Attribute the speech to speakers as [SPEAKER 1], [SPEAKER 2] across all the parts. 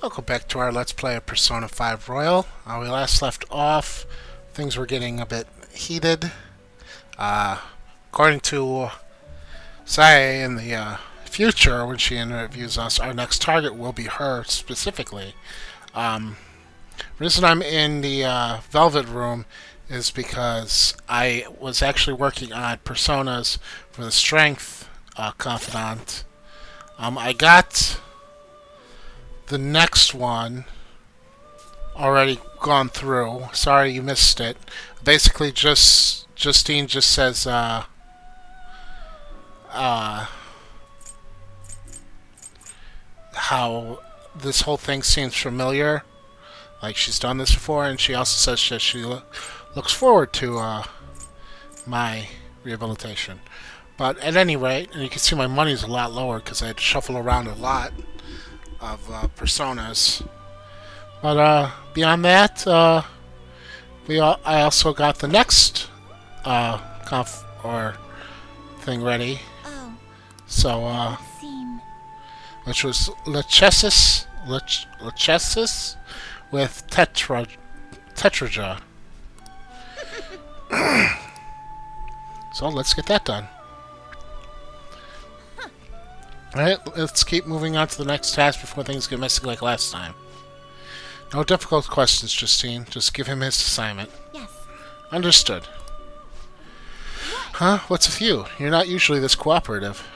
[SPEAKER 1] Welcome back to our Let's Play of Persona 5 Royal. We last left off. Things were getting a bit heated. According to Sae in the future, when she interviews us, our next target will be her specifically. The reason I'm in the Velvet Room is because I was actually working on personas for the Strength Confidant. I got the next one already gone through. Sorry you missed it. Basically, Justine just says, how this whole thing seems familiar, like she's done this before, and she also says that she looks forward to my rehabilitation. But at any rate, and you can see my money's a lot lower because I had to shuffle around a lot of personas. But beyond that, I also got the next thing ready.
[SPEAKER 2] Oh.
[SPEAKER 1] So which was Lachesis with Tetraja. So let's get that done. Alright, let's keep moving on to the next task before things get messy like last time. No difficult questions, Justine. Just give him his assignment.
[SPEAKER 2] Yes.
[SPEAKER 1] Understood. Huh? What's with you? You're not usually this cooperative.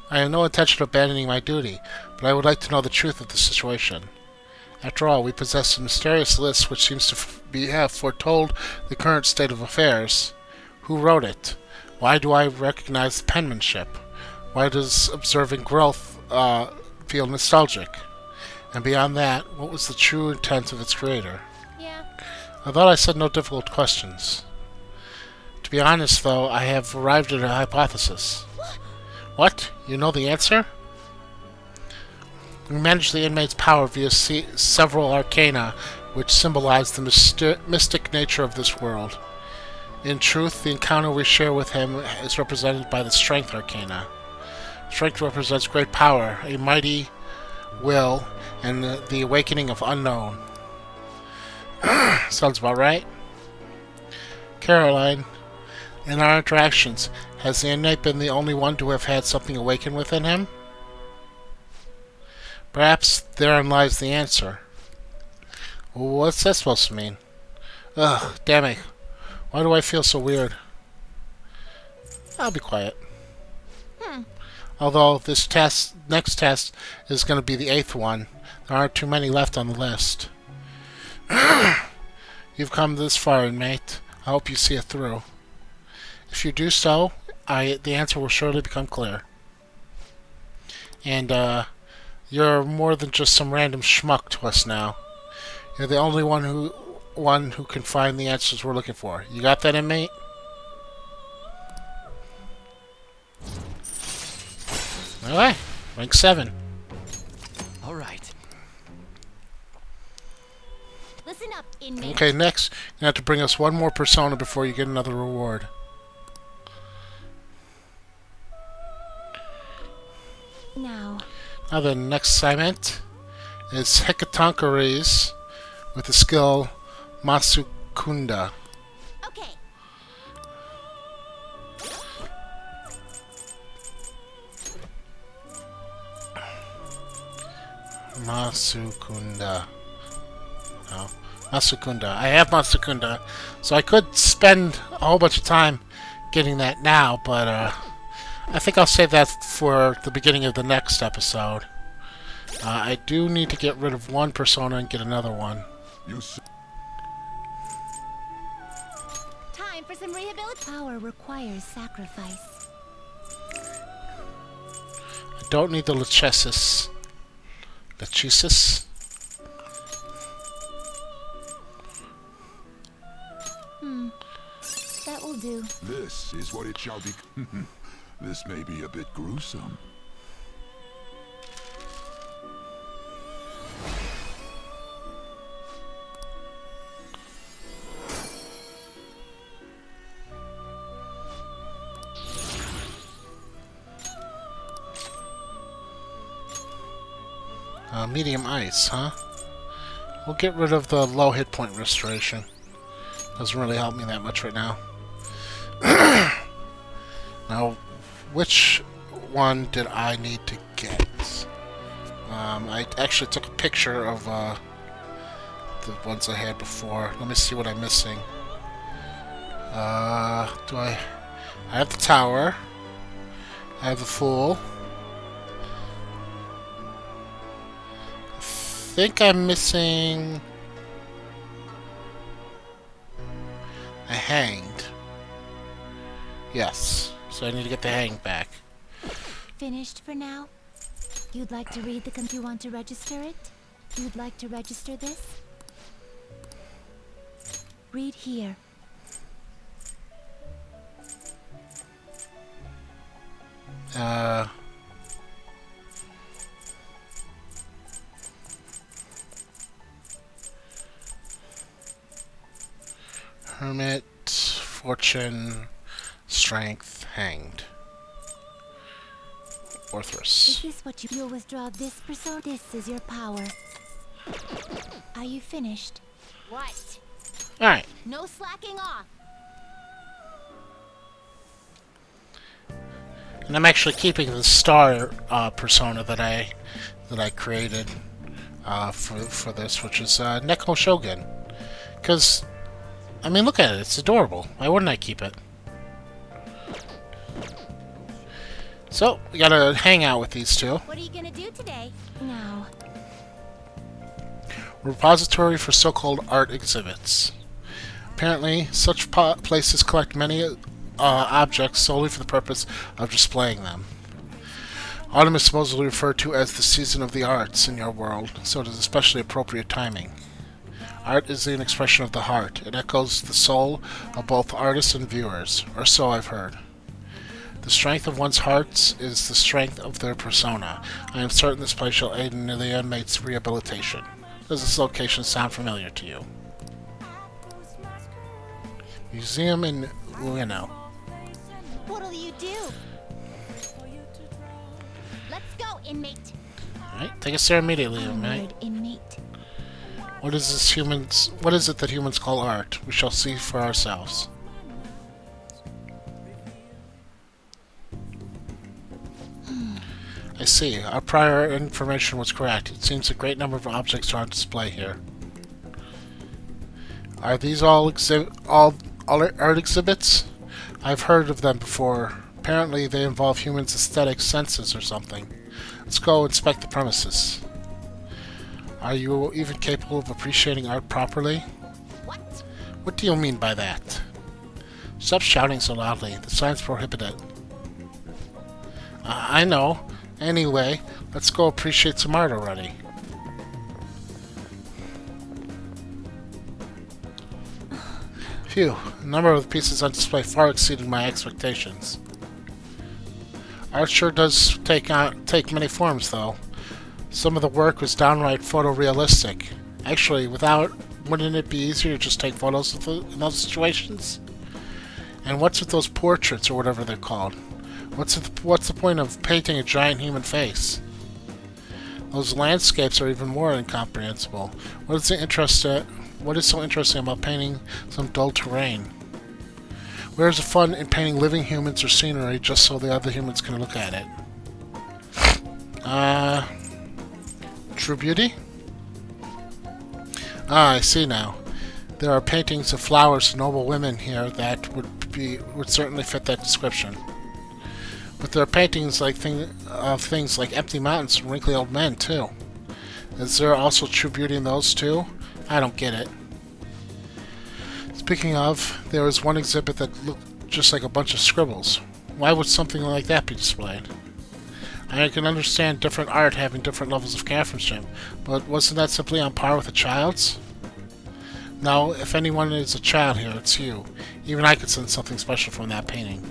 [SPEAKER 1] I have no intention of abandoning my duty, but I would like to know the truth of the situation. After all, we possess a mysterious list which seems to have foretold the current state of affairs. Who wrote it? Why do I recognize the penmanship? Why does observing growth feel nostalgic? And beyond that, what was the true intent of its creator?
[SPEAKER 2] Yeah.
[SPEAKER 1] I thought I said no difficult questions. To be honest, though, I have arrived at a hypothesis. What? You know the answer? We manage the inmate's power via several arcana, which symbolize the mystic nature of this world. In truth, the encounter we share with him is represented by the Strength Arcana. Strength represents great power, a mighty will, and the awakening of unknown. Sounds about right. Caroline, in our interactions, has the inmate been the only one to have had something awaken within him? Perhaps therein lies the answer. What's that supposed to mean? Ugh, damn it. Why do I feel so weird? I'll be quiet. Although this next test is going to be the 8th one, there aren't too many left on the list. You've come this far, inmate. I hope you see it through. If you do so, the answer will surely become clear. And you're more than just some random schmuck to us now. You're the only one who can find the answers we're looking for. You got that, inmate? Alright, rank 7.
[SPEAKER 3] Alright.
[SPEAKER 2] Listen up, inmate.
[SPEAKER 1] Okay, next, you have to bring us one more persona before you get another reward.
[SPEAKER 2] Now
[SPEAKER 1] The next assignment is Hekatonkari's with the skill Masukunda.
[SPEAKER 2] okay.
[SPEAKER 1] Masukunda. No. Masukunda. I have Masukunda, so I could spend a whole bunch of time getting that now, but I think I'll save that for the beginning of the next episode. I do need to get rid of one persona and get another one.
[SPEAKER 2] Time for some rehabilitation. Power requires sacrifice.
[SPEAKER 1] I don't need the Lachesis. Lachesis?
[SPEAKER 2] That will do.
[SPEAKER 4] This is what it shall be. This may be a bit gruesome.
[SPEAKER 1] Medium ice, huh? We'll get rid of the low hit point restoration. Doesn't really help me that much right now. Now, which one did I need to get? I actually took a picture of the ones I had before. Let me see what I'm missing. I have the tower. I have the fool. I think I'm missing a hanged. Yes, so I need to get the hanged back.
[SPEAKER 2] Finished for now? You'd like to read the you want to register it? You'd like to register this? Read here.
[SPEAKER 1] Hermit, fortune, strength, hanged. Orthrus.
[SPEAKER 2] Is this what you'll withdraw this persona? This is your power. Are you finished? What?
[SPEAKER 1] Alright.
[SPEAKER 2] No slacking off.
[SPEAKER 1] And I'm actually keeping the star persona that I created for this, which is Neko Shogun. Because, I mean, look at it. It's adorable. Why wouldn't I keep it? So, we gotta hang out with these two.
[SPEAKER 2] What are you gonna do today? Now.
[SPEAKER 1] Repository for so-called art exhibits. Apparently, such places collect many objects solely for the purpose of displaying them. Autumn is supposedly referred to as the season of the arts in your world, so it is especially appropriate timing. Art is an expression of the heart. It echoes the soul of both artists and viewers, or so I've heard. The strength of one's hearts is the strength of their persona. I am certain this place shall aid in the inmate's rehabilitation. Does this location sound familiar to you? Museum in Ueno.
[SPEAKER 2] What'll you do? Let's go, inmate.
[SPEAKER 1] Alright, take us there immediately, inmate.
[SPEAKER 2] Onward, inmate.
[SPEAKER 1] What is it that humans call art? We shall see for ourselves. I see. Our prior information was correct. It seems a great number of objects are on display here. Are these all art exhibits? I've heard of them before. Apparently they involve humans' aesthetic senses or something. Let's go inspect the premises. Are you even capable of appreciating art properly?
[SPEAKER 2] What?
[SPEAKER 1] What do you mean by that? Stop shouting so loudly. The signs prohibit it. I know. Anyway, let's go appreciate some art already. Phew, the number of pieces on display far exceeded my expectations. Art sure does take many forms, though. Some of the work was downright photorealistic. Actually, wouldn't it be easier to just take photos in those situations? And what's with those portraits, or whatever they're called? What's the point of painting a giant human face? Those landscapes are even more incomprehensible. What is so interesting about painting some dull terrain? Where's the fun in painting living humans or scenery just so the other humans can look at it? True beauty? Ah, I see now. There are paintings of flowers and noble women here that would certainly fit that description. But there are paintings of things like empty mountains and wrinkly old men, too. Is there also true beauty in those, too? I don't get it. Speaking of, there was one exhibit that looked just like a bunch of scribbles. Why would something like that be displayed? I can understand different art having different levels of craftsmanship, but wasn't that simply on par with a child's? No, if anyone is a child here, it's you. Even I could sense something special from that painting.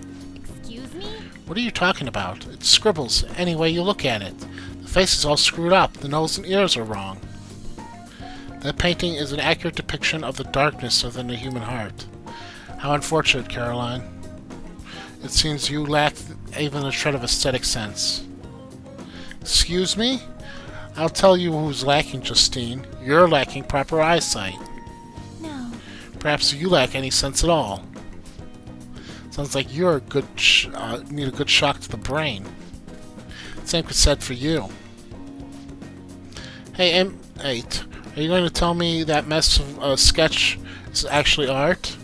[SPEAKER 2] Excuse me?
[SPEAKER 1] What are you talking about? It's scribbles, any way you look at it. The face is all screwed up, the nose and ears are wrong. That painting is an accurate depiction of the darkness within the human heart. How unfortunate, Caroline. It seems you lack even a shred of aesthetic sense. Excuse me? I'll tell you who's lacking, Justine. You're lacking proper eyesight.
[SPEAKER 2] No.
[SPEAKER 1] Perhaps you lack any sense at all. Sounds like you're a good need a good shock to the brain. Same could be said for you. Hey, M8, are you going to tell me that mess of sketch is actually art?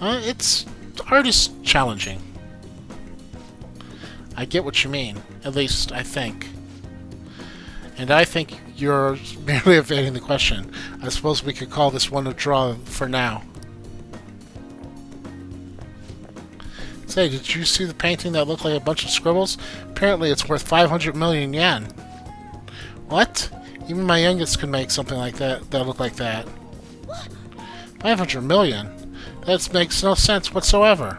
[SPEAKER 1] Art is challenging. I get what you mean. At least, I think. And I think you're merely evading the question. I suppose we could call this one a draw for now. Say, did you see the painting that looked like a bunch of scribbles? Apparently it's worth 500 million yen. What? Even my youngest could make something like that look like that. 500 million? That makes no sense whatsoever.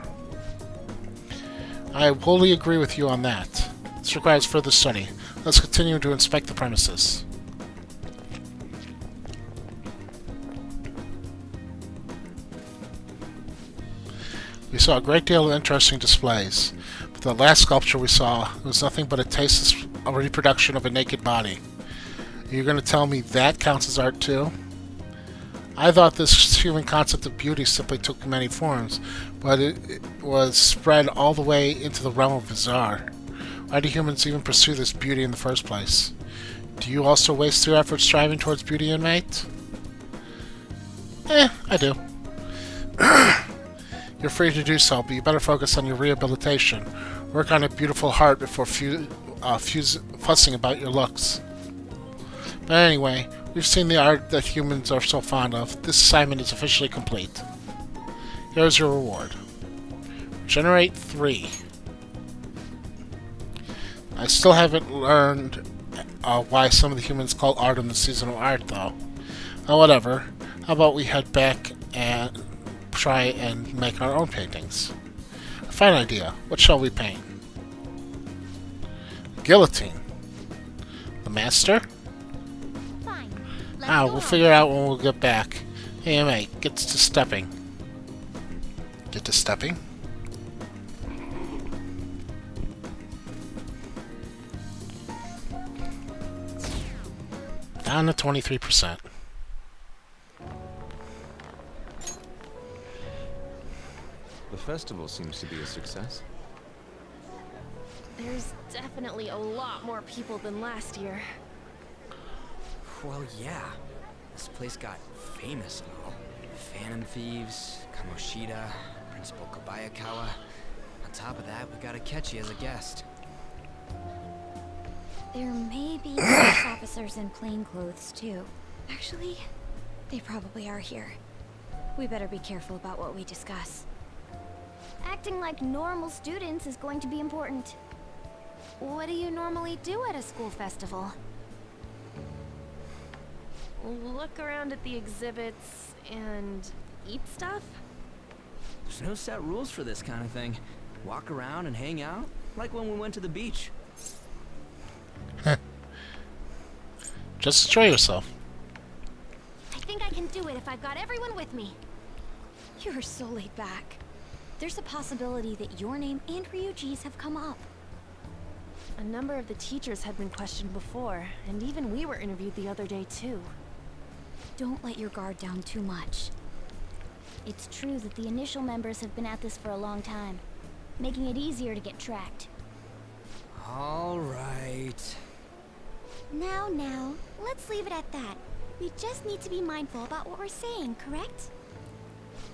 [SPEAKER 1] I wholly agree with you on that. This requires further study. Let's continue to inspect the premises. We saw a great deal of interesting displays, but the last sculpture we saw was nothing but a tasteless reproduction of a naked body. Are you going to tell me that counts as art too? I thought this human concept of beauty simply took many forms, but it was spread all the way into the realm of bizarre. Why do humans even pursue this beauty in the first place? Do you also waste your efforts striving towards beauty, inmate? I do. You're free to do so, but you better focus on your rehabilitation. Work on a beautiful heart before fussing about your looks. But anyway, we've seen the art that humans are so fond of. This assignment is officially complete. Here's your reward. Generate 3. I still haven't learned why some of the humans call autumn the season of art, though. Oh, whatever. How about we head back and try and make our own paintings? A fine idea. What shall we paint? Guillotine. The master?
[SPEAKER 2] Fine.
[SPEAKER 1] We'll figure it out when we'll get back. Hey, mate, get to stepping. Get to stepping? Down to 23%.
[SPEAKER 3] The festival seems to be a success.
[SPEAKER 5] There's definitely a lot more people than last year.
[SPEAKER 6] Well, yeah. This place got famous and all. Phantom Thieves, Kamoshida, Principal Kobayakawa. On top of that, we got Akechi as a guest.
[SPEAKER 2] There may be police officers in plain clothes, too.
[SPEAKER 7] Actually, they probably are here. We better be careful about what we discuss.
[SPEAKER 2] Acting like normal students is going to be important. What do you normally do at a school festival?
[SPEAKER 5] Look around at the exhibits and eat stuff?
[SPEAKER 6] There's no set rules for this kind of thing. Walk around and hang out, like when we went to the beach.
[SPEAKER 1] Just enjoy yourself.
[SPEAKER 2] I think I can do it if I've got everyone with me.
[SPEAKER 7] You're so laid back. There's a possibility that your name and Ryuji's have come up.
[SPEAKER 5] A number of the teachers had been questioned before, and even we were interviewed the other day too.
[SPEAKER 7] Don't let your guard down too much.
[SPEAKER 2] It's true that the initial members have been at this for a long time, making it easier to get tracked.
[SPEAKER 6] All right.
[SPEAKER 2] Now, let's leave it at that. We just need to be mindful about what we're saying, correct?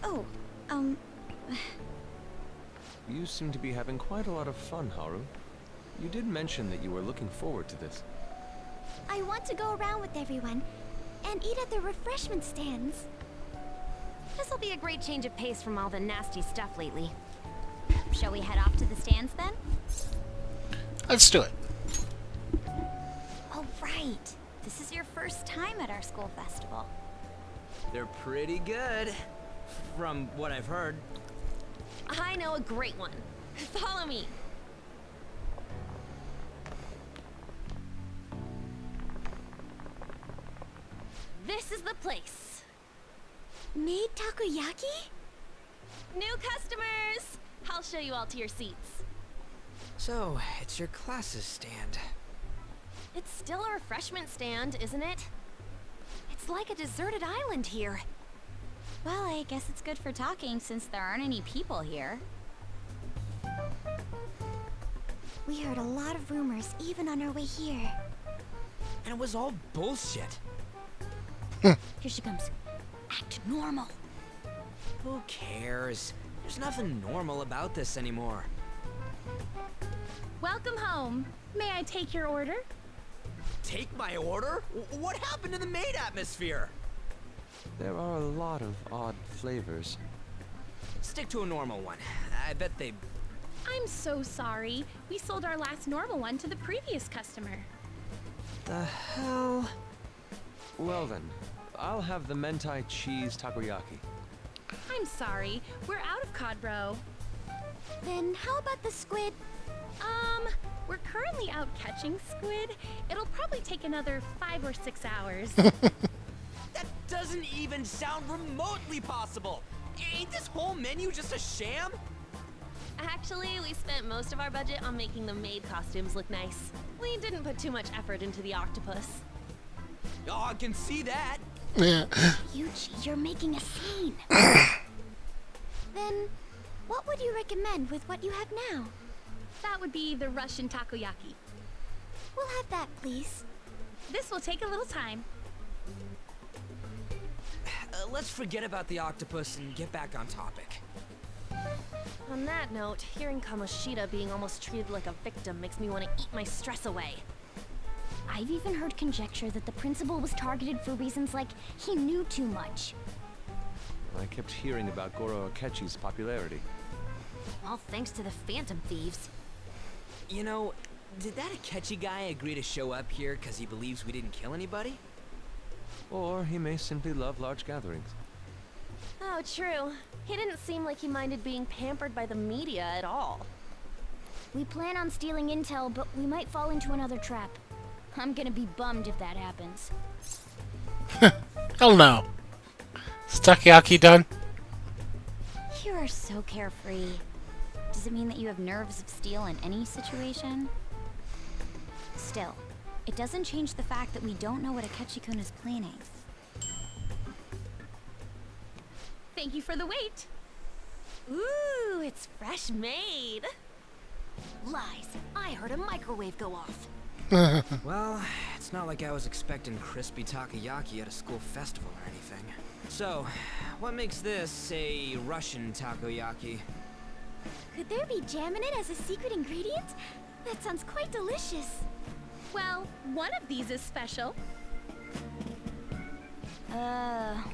[SPEAKER 7] Oh,
[SPEAKER 3] You seem to be having quite a lot of fun, Haru. You did mention that you were looking forward to this.
[SPEAKER 2] I want to go around with everyone and eat at the refreshment stands.
[SPEAKER 5] This'll be a great change of pace from all the nasty stuff lately.
[SPEAKER 2] Shall we head off to the stands then?
[SPEAKER 1] Let's do it.
[SPEAKER 2] Oh, right. This is your first time at our school festival.
[SPEAKER 6] They're pretty good, from what I've heard.
[SPEAKER 5] I know a great one. Follow me. This is the place.
[SPEAKER 2] Made takoyaki?
[SPEAKER 5] New customers! I'll show you all to your seats.
[SPEAKER 6] So, it's your class's stand.
[SPEAKER 5] It's still a refreshment stand, isn't it? It's like a deserted island here.
[SPEAKER 7] Well, I guess it's good for talking since there aren't any people here. We heard a lot of rumors even on our way here.
[SPEAKER 6] And it was all bullshit.
[SPEAKER 7] Here she comes. Act normal.
[SPEAKER 6] Who cares? There's nothing normal about this anymore.
[SPEAKER 5] Welcome home. May I take your order?
[SPEAKER 6] Take my order? What happened to the maid atmosphere?
[SPEAKER 3] There are a lot of odd flavors.
[SPEAKER 6] Stick to a normal one. I bet they...
[SPEAKER 5] I'm so sorry. We sold our last normal one to the previous customer.
[SPEAKER 6] The hell?
[SPEAKER 3] Well then, I'll have the mentai cheese takoyaki.
[SPEAKER 5] I'm sorry. We're out of cod roe.
[SPEAKER 7] Then how about the squid?
[SPEAKER 5] We're currently out catching squid. It'll probably take another 5 or 6 hours.
[SPEAKER 6] That doesn't even sound remotely possible. Ain't this whole menu just a sham?
[SPEAKER 5] Actually, we spent most of our budget on making the maid costumes look nice. We didn't put too much effort into the octopus.
[SPEAKER 6] Oh, I can see that.
[SPEAKER 1] Yeah.
[SPEAKER 7] Yuji, you're making a scene. Then, what would you recommend with what you have now?
[SPEAKER 5] That would be the Russian takoyaki.
[SPEAKER 7] We'll have that, please.
[SPEAKER 5] This will take a little time.
[SPEAKER 6] Let's forget about the octopus and get back on topic.
[SPEAKER 5] On that note, hearing Kamoshida being almost treated like a victim makes me want to eat my stress away.
[SPEAKER 7] I've even heard conjecture that the principal was targeted for reasons like he knew too much.
[SPEAKER 3] I kept hearing about Goro Akechi's popularity.
[SPEAKER 5] All thanks to the Phantom Thieves.
[SPEAKER 6] You know, did that Akechi guy agree to show up here because he believes we didn't kill anybody?
[SPEAKER 3] Or he may simply love large gatherings.
[SPEAKER 5] Oh, true. He didn't seem like he minded being pampered by the media at all.
[SPEAKER 7] We plan on stealing intel, but we might fall into another trap. I'm gonna be bummed if that happens.
[SPEAKER 1] Hell no. Is takoyaki done?
[SPEAKER 7] You are so carefree. Does it mean that you have nerves of steel in any situation? Still, it doesn't change the fact that we don't know what Akechi-kun is planning.
[SPEAKER 5] Thank you for the wait. Ooh, it's fresh made. Lies. I heard a microwave go off.
[SPEAKER 6] Well, it's not like I was expecting crispy takoyaki at a school festival or anything. So, what makes this a Russian takoyaki?
[SPEAKER 7] Could there be jam in it as a secret ingredient? That sounds quite delicious.
[SPEAKER 5] Well, one of these is special.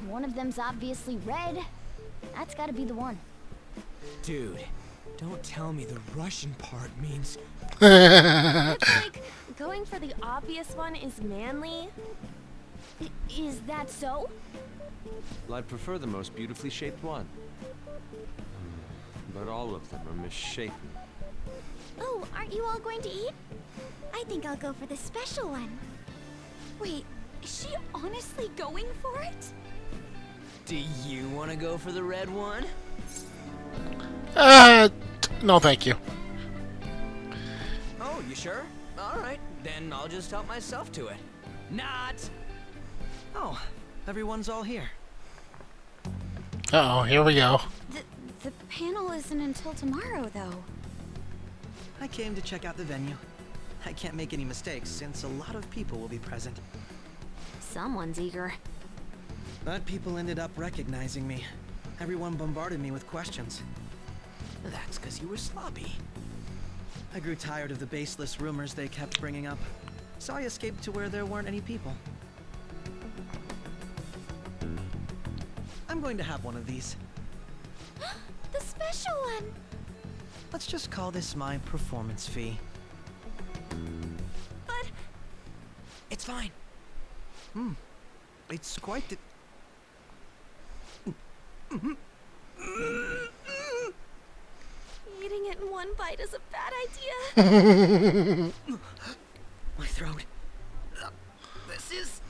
[SPEAKER 7] One of them's obviously red. That's gotta be the one.
[SPEAKER 6] Dude, don't tell me the Russian part means...
[SPEAKER 5] It's like going for the obvious one is manly.
[SPEAKER 7] Is that so?
[SPEAKER 3] Well, I'd prefer the most beautifully shaped one. But all of them are misshapen.
[SPEAKER 7] Oh, aren't you all going to eat? I think I'll go for the special one. Wait, is she honestly going for it?
[SPEAKER 6] Do you want to go for the red one?
[SPEAKER 1] No thank you.
[SPEAKER 6] Oh, you sure? Alright, then I'll just help myself to it. Not!
[SPEAKER 8] Oh, everyone's all here.
[SPEAKER 1] Uh-oh, here we go.
[SPEAKER 7] The panel isn't until tomorrow, though.
[SPEAKER 8] I came to check out the venue. I can't make any mistakes since a lot of people will be present.
[SPEAKER 5] Someone's eager.
[SPEAKER 8] But people ended up recognizing me. Everyone bombarded me with questions.
[SPEAKER 6] That's because you were sloppy.
[SPEAKER 8] I grew tired of the baseless rumors they kept bringing up, so I escaped to where there weren't any people. I'm going to have one of these.
[SPEAKER 7] The special one!
[SPEAKER 8] Let's just call this my performance fee.
[SPEAKER 5] But
[SPEAKER 6] It's fine.
[SPEAKER 8] It's quite the...
[SPEAKER 5] eating it in one bite is a bad idea.
[SPEAKER 8] My throat. This is...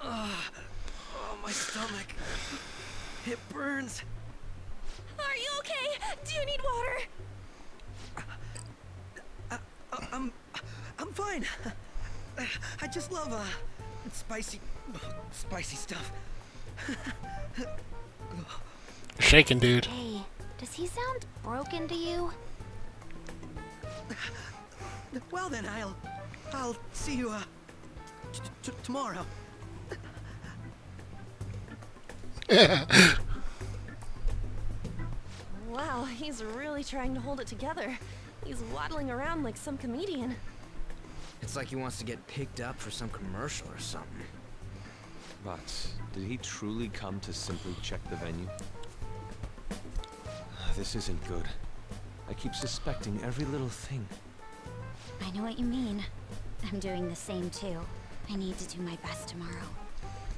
[SPEAKER 8] Oh, my stomach. It burns.
[SPEAKER 5] Are you okay? Do you need water?
[SPEAKER 8] I'm fine. I just love, spicy stuff.
[SPEAKER 1] You're shaking, dude.
[SPEAKER 2] Hey, does he sound broken to you?
[SPEAKER 8] Well then, I'll see you, tomorrow.
[SPEAKER 5] Wow, he's really trying to hold it together. He's waddling around like some comedian.
[SPEAKER 6] It's like he wants to get picked up for some commercial or something.
[SPEAKER 3] But did he truly come to simply check the venue? This isn't good. I keep suspecting every little thing.
[SPEAKER 7] I know what you mean. I'm doing the same too. I need to do my best tomorrow.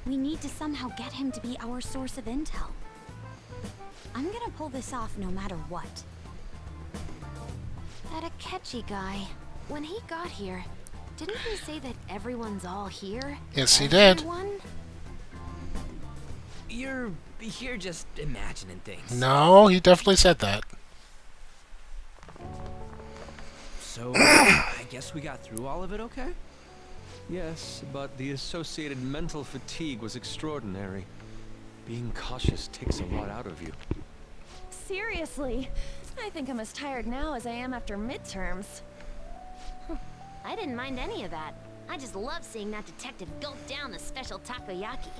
[SPEAKER 7] We need to somehow get him to be our source of intel. I'm gonna pull this off no matter what.
[SPEAKER 2] That Akechi guy. When he got here, didn't he say that everyone's all here?
[SPEAKER 1] Yes, he did.
[SPEAKER 2] Everyone?
[SPEAKER 6] You're just imagining things.
[SPEAKER 1] No, he definitely said that.
[SPEAKER 6] So, I guess we got through all of it okay?
[SPEAKER 3] Yes, but the associated mental fatigue was extraordinary. Being cautious takes a lot out of you.
[SPEAKER 5] Seriously, I think I'm as tired now as I am after midterms.
[SPEAKER 2] I didn't mind any of that. I just love seeing that detective gulp down the special takoyaki.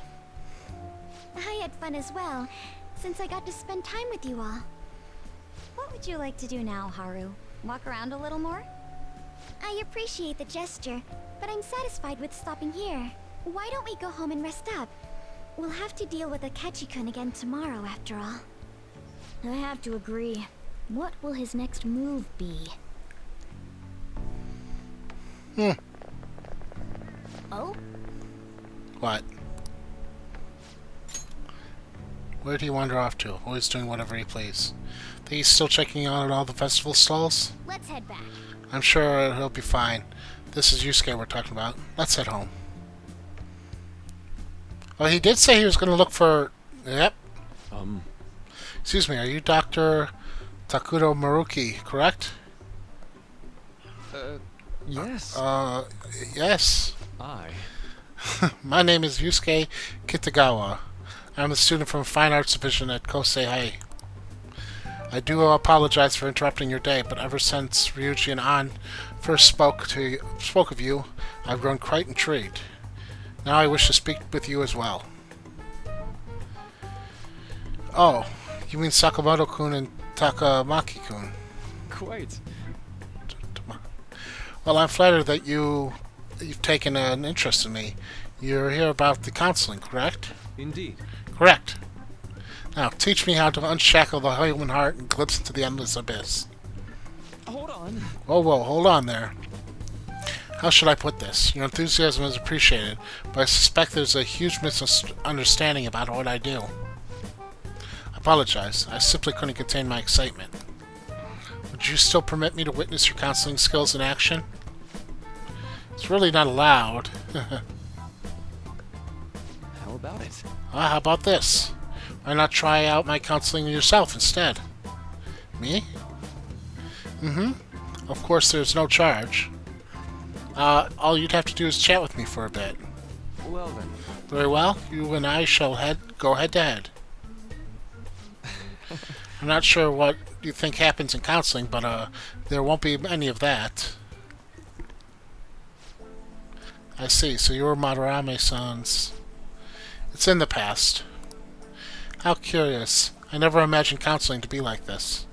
[SPEAKER 7] I had fun as well, since I got to spend time with you all. What would you like to do now, Haru? Walk around a little more? I appreciate the gesture, but I'm satisfied with stopping here. Why don't we go home and rest up? We'll have to deal with Akechi-kun again tomorrow, after all.
[SPEAKER 2] I have to agree. What will his next move be? Oh?
[SPEAKER 1] What? Where did he wander off to? Always doing whatever he please. Think he's still checking out at all the festival stalls?
[SPEAKER 2] Let's head back.
[SPEAKER 1] I'm sure he'll be fine. This is Yusuke we're talking about. Let's head home. Well, he did say he was going to look for... Yep. Excuse me, are you Dr. Takudo Maruki, correct?
[SPEAKER 3] Yes.
[SPEAKER 1] Yes.
[SPEAKER 3] I.
[SPEAKER 1] My name is Yusuke Kitagawa. I'm a student from Fine Arts Division at Kosei High. I do apologize for interrupting your day, but ever since Ryuji and An first spoke of you, I've grown quite intrigued. Now I wish to speak with you as well. Oh, you mean Sakamoto-kun and Takamaki-kun?
[SPEAKER 3] Quite.
[SPEAKER 1] Well, I'm flattered that you've taken an interest in me. You're here about the counseling, correct?
[SPEAKER 3] Indeed.
[SPEAKER 1] Correct. Now, teach me how to unshackle the human heart and glimpse into the endless abyss.
[SPEAKER 3] Hold on.
[SPEAKER 1] Whoa, hold on there. How should I put this? Your enthusiasm is appreciated, but I suspect there's a huge misunderstanding about what I do. I apologize. I simply couldn't contain my excitement. Would you still permit me to witness your counseling skills in action? It's really not allowed.
[SPEAKER 3] How about it?
[SPEAKER 1] How about this? Why not try out my counseling yourself instead? Me? Of course, there's no charge. All you'd have to do is chat with me for a bit.
[SPEAKER 3] Well then.
[SPEAKER 1] Very well. You and I shall go head to head. I'm not sure what you think happens in counseling, but there won't be any of that. I see. So you're Madarame-san's... It's in the past. How curious. I never imagined counseling to be like this.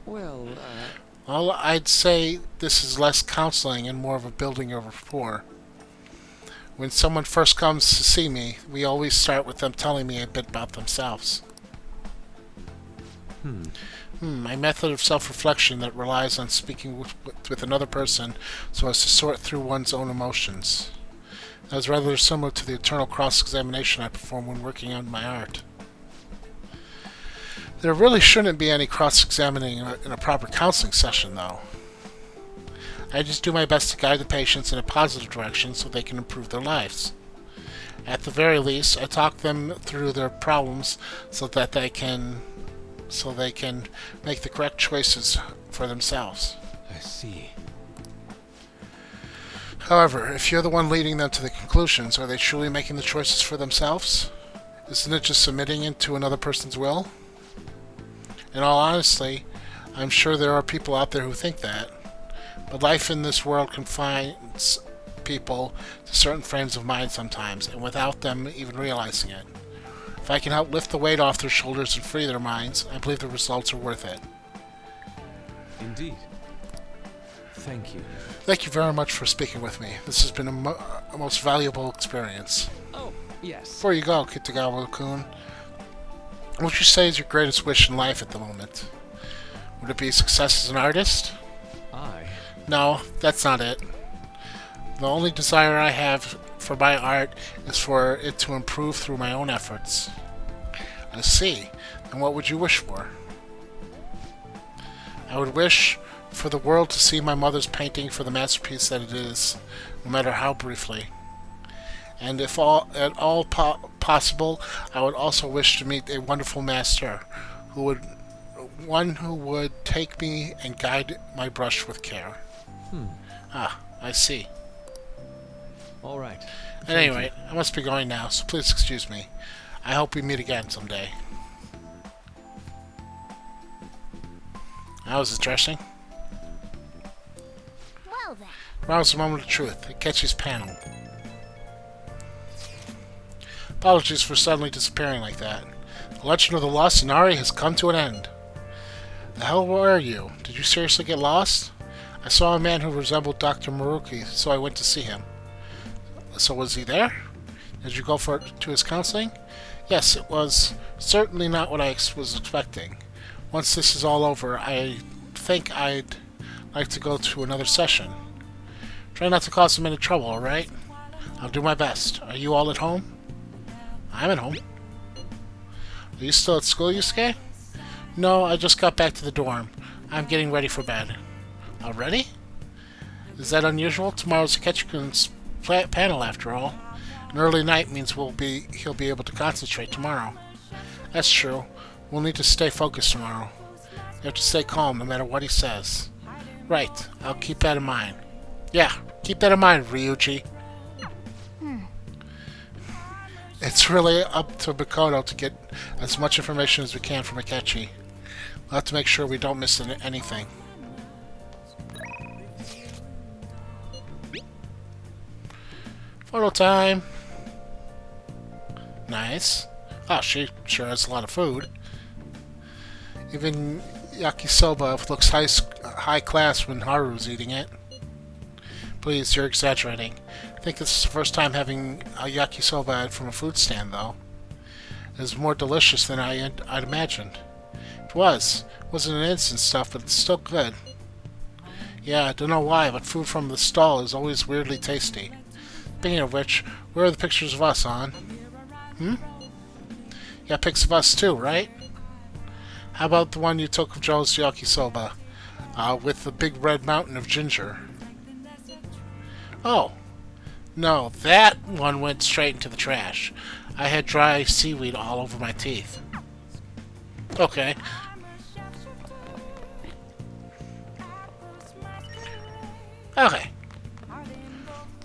[SPEAKER 3] Well,
[SPEAKER 1] Well, I'd say this is less counseling and more of a building of rapport. When someone first comes to see me, we always start with them telling me a bit about themselves. My method of self-reflection that relies on speaking with another person so as to sort through one's own emotions. That is rather similar to the eternal cross-examination I perform when working on my art. There really shouldn't be any cross-examining in a proper counseling session, though. I just do my best to guide the patients in a positive direction so they can improve their lives. At the very least, I talk them through their problems so they can make the correct choices for themselves.
[SPEAKER 3] I see.
[SPEAKER 1] However, if you're the one leading them to the conclusions, are they truly making the choices for themselves? Isn't it just submitting into another person's will? In all honesty, I'm sure there are people out there who think that. But life in this world confines people to certain frames of mind sometimes, and without them even realizing it. If I can help lift the weight off their shoulders and free their minds, I believe the results are worth it.
[SPEAKER 3] Indeed. Thank you.
[SPEAKER 1] Thank you very much for speaking with me. This has been a most valuable experience.
[SPEAKER 3] Oh, yes.
[SPEAKER 1] Before you go, Kitagawa-kun, what would you say is your greatest wish in life at the moment? Would it be success as an artist? No, that's not it. The only desire I have for my art is for it to improve through my own efforts. I see. And what would you wish for? I would wish for the world to see my mother's painting for the masterpiece that it is, no matter how briefly. And if at all possible, I would also wish to meet a wonderful master, one who would take me and guide my brush with care. Ah, I see.
[SPEAKER 3] All right.
[SPEAKER 1] At any rate, I must be going now, so please excuse me. I hope we meet again someday. That was interesting.
[SPEAKER 2] Well then.
[SPEAKER 1] That was the moment of truth. Akechi's panel. Apologies for suddenly disappearing like that. The legend of the lost Inari has come to an end. The hell were you? Did you seriously get lost? I saw a man who resembled Dr. Maruki, so I went to see him. So was he there? Did you go to his counseling? Yes, it was certainly not what I was expecting. Once this is all over, I think I'd like to go to another session. Try not to cause him any trouble, alright? I'll do my best. Are you all at home? I'm at home. Are you still at school, Yusuke? No, I just got back to the dorm. I'm getting ready for bed. Already? Is that unusual? Tomorrow's Akechi-kun's panel, after all. An early night means he'll be able to concentrate tomorrow. That's true. We'll need to stay focused tomorrow. You have to stay calm no matter what he says. Right. I'll keep that in mind. Yeah, keep that in mind, Ryuji. It's really up to Makoto to get as much information as we can from Akechi. We'll have to make sure we don't miss anything. Photo time! Nice. Oh, she sure has a lot of food. Even yakisoba looks high class when Haru's eating it. Please, you're exaggerating. I think this is the first time having a yakisoba from a food stand, though. It is more delicious than I'd imagined. It was. It wasn't an instant stuff, but it's still good. Yeah, I don't know why, but food from the stall is always weirdly tasty. Speaking of which, where are the pictures of us on? Yeah, pics of us too, right? How about the one you took of Joe's yakisoba, with the big red mountain of ginger? Oh. No, that one went straight into the trash. I had dry seaweed all over my teeth. Okay. Okay.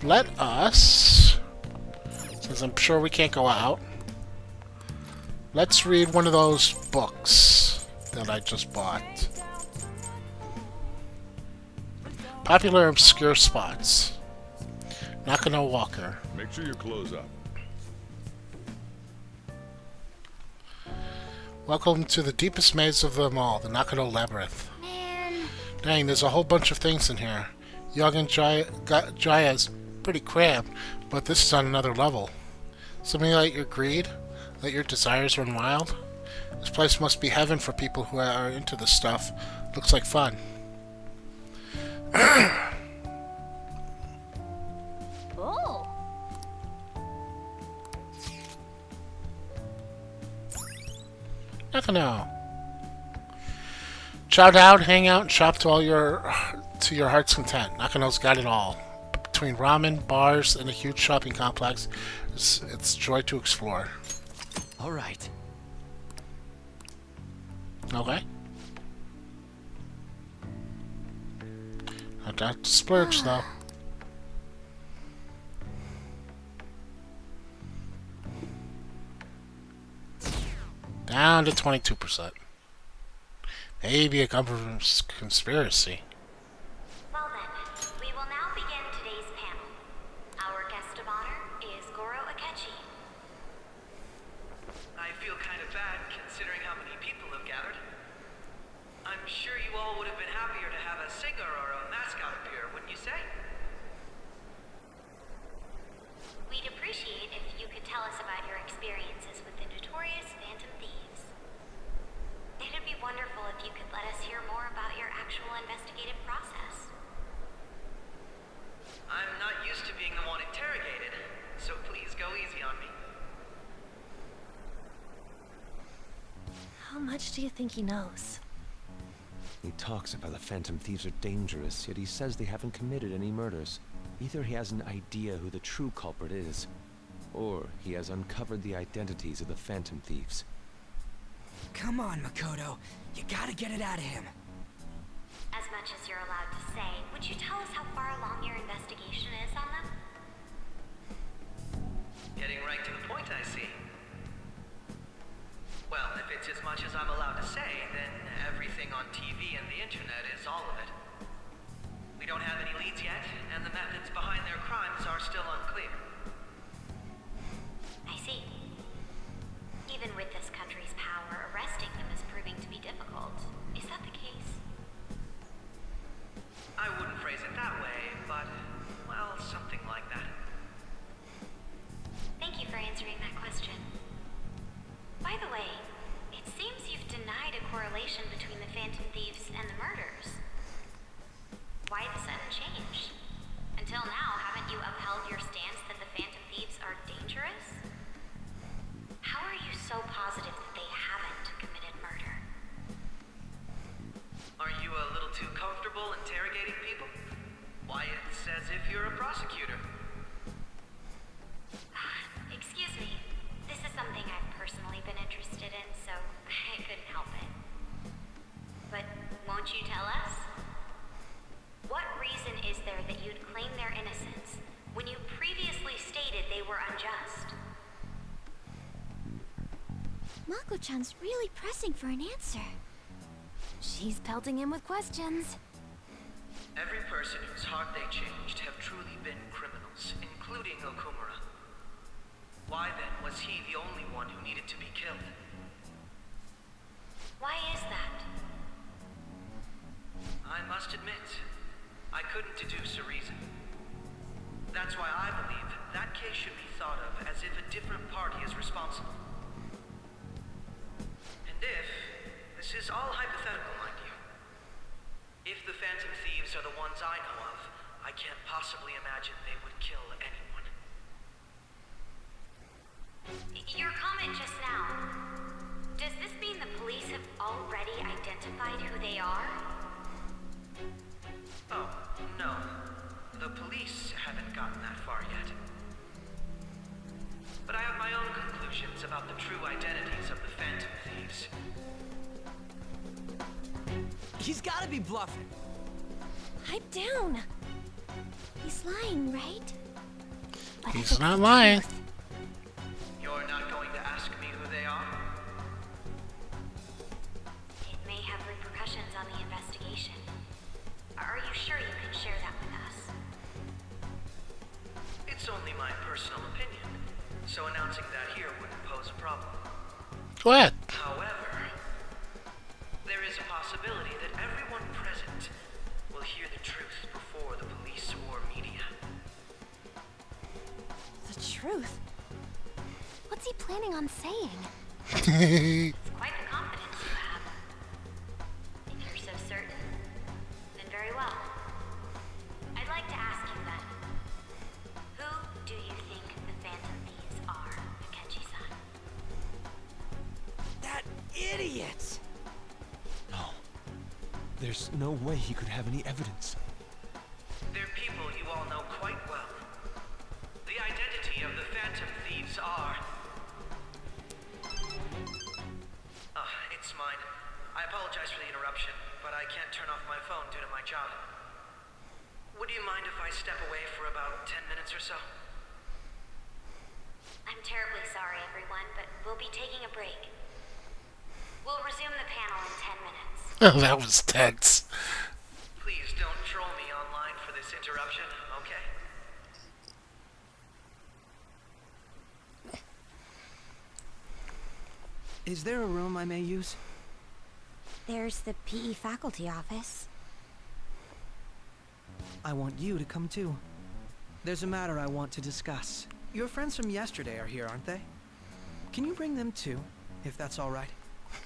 [SPEAKER 1] Let us, since I'm sure we can't go out, let's read one of those books that I just bought. Popular Obscure Spots. Nakano Walker.
[SPEAKER 4] Make sure you close up.
[SPEAKER 1] Welcome to the deepest maze of them all, the Nakado Labyrinth.
[SPEAKER 2] Man.
[SPEAKER 1] Dang, there's a whole bunch of things in here. Young and Jaya's pretty cramped, but this is on another level. Something like your greed, let your desires run wild. This place must be heaven for people who are into this stuff. Looks like fun.
[SPEAKER 2] Oh.
[SPEAKER 1] Nakano. Chow down, hang out, and shop to your heart's content. Nakano's got it all. Between ramen, bars, and a huge shopping complex, it's joy to explore.
[SPEAKER 6] All right.
[SPEAKER 1] Okay. Not to splurge, though. Down to 22%. Maybe a government conspiracy.
[SPEAKER 7] Well then, we will now begin today's panel. Our guest of honor is Goro Akechi.
[SPEAKER 8] I feel kind of bad considering how many people have gathered. I'm sure you all would have been happier to have a singer or a mascot appear, wouldn't you say?
[SPEAKER 7] We'd appreciate if you could tell us about your experiences with the notorious Phantom Thieves. It'd be wonderful if you could let us hear more about your actual investigative process.
[SPEAKER 8] I'm not used to being the one interrogated, so please go easy on me.
[SPEAKER 5] How much do you think he knows?
[SPEAKER 3] He talks about the Phantom Thieves are dangerous, yet he says they haven't committed any murders. Either he has an idea who the true culprit is, or he has uncovered the identities of the Phantom Thieves.
[SPEAKER 6] Come on, Makoto. You gotta get it out of him.
[SPEAKER 7] As much as you're allowed to say, would you tell us how far along your investigation is on them?
[SPEAKER 8] Getting right to the point, I see. Well, if it's as much as I'm allowed to say, then everything on TV and the internet is all of it. We don't have any leads yet, and the methods behind their crimes are still unclear.
[SPEAKER 7] I see. Even with this country's power, arresting them is proving to be difficult. Is that the case?
[SPEAKER 8] I wouldn't phrase it that way, but, well, something like that.
[SPEAKER 7] Thank you for answering that question. By the way, it seems you've denied a correlation between the Phantom Thieves and the murders. Why the sudden change? Until now, haven't you upheld your stance that the Phantom Thieves are dangerous? How are you so positive that they haven't committed murder?
[SPEAKER 8] Are you a little too comfortable interrogating people? Why, it's as if you're a prosecutor.
[SPEAKER 7] Excuse me. This is something I've personally been interested in, so I couldn't help it. But won't you tell us? What reason is there that you'd claim their innocence when you previously stated they were unjust?
[SPEAKER 2] Mako-chan's really pressing for an answer.
[SPEAKER 5] She's pelting him with questions.
[SPEAKER 8] Every person whose heart they changed have truly been criminals, including Okumura. Why then was he the only one who needed to be killed?
[SPEAKER 7] Why is that?
[SPEAKER 8] I must admit, I couldn't deduce a reason. That's why I believe that case should be thought of as if a different party is responsible. And if, this is all hypothetical, mind you, if the Phantom Thieves are the ones I know of, I can't possibly imagine they would kill anyone.
[SPEAKER 7] Your comment just now, does this mean the police have already identified who they are?
[SPEAKER 8] Oh, no. The police haven't gotten that far yet. But I have my own conclusions about the true identities of the Phantom Thieves.
[SPEAKER 6] He's gotta be bluffing.
[SPEAKER 5] Pipe down.
[SPEAKER 2] He's lying, right?
[SPEAKER 5] But if
[SPEAKER 1] He's
[SPEAKER 5] it's
[SPEAKER 1] not
[SPEAKER 5] the
[SPEAKER 1] lying.
[SPEAKER 5] truth,
[SPEAKER 8] You're not going to ask me who they are?
[SPEAKER 7] It may have repercussions on the investigation. Are you sure you can share that with us?
[SPEAKER 8] It's only my personal opinion, so announcing that here wouldn't pose a problem.
[SPEAKER 1] Go ahead.
[SPEAKER 8] However, there is a possibility that everyone present will hear the truth before the police or media.
[SPEAKER 5] the truth.
[SPEAKER 2] What's he planning on saying?
[SPEAKER 7] It's quite the confidence you have. If you're so certain, then very well. I'd like to ask you then, who do you think the Phantom Thieves are, Akechi-san?
[SPEAKER 6] That idiot!
[SPEAKER 3] No. There's no way he could have any evidence.
[SPEAKER 8] They're people you all know quite well. The identity of the Phantom Thieves are... it's mine. I apologize for the interruption, but I can't turn off my phone due to my job. Would you mind if I step away for about 10 minutes or so?
[SPEAKER 7] I'm terribly sorry, everyone, but we'll be taking a break.
[SPEAKER 2] 10 minutes.
[SPEAKER 1] That was tense.
[SPEAKER 8] Please don't troll me online for this interruption, okay?
[SPEAKER 6] Is there a room I may use?
[SPEAKER 7] There's the PE faculty office.
[SPEAKER 6] I want you to come too. There's a matter I want to discuss. Your friends from yesterday are here, aren't they? Can you bring them too, if that's all right?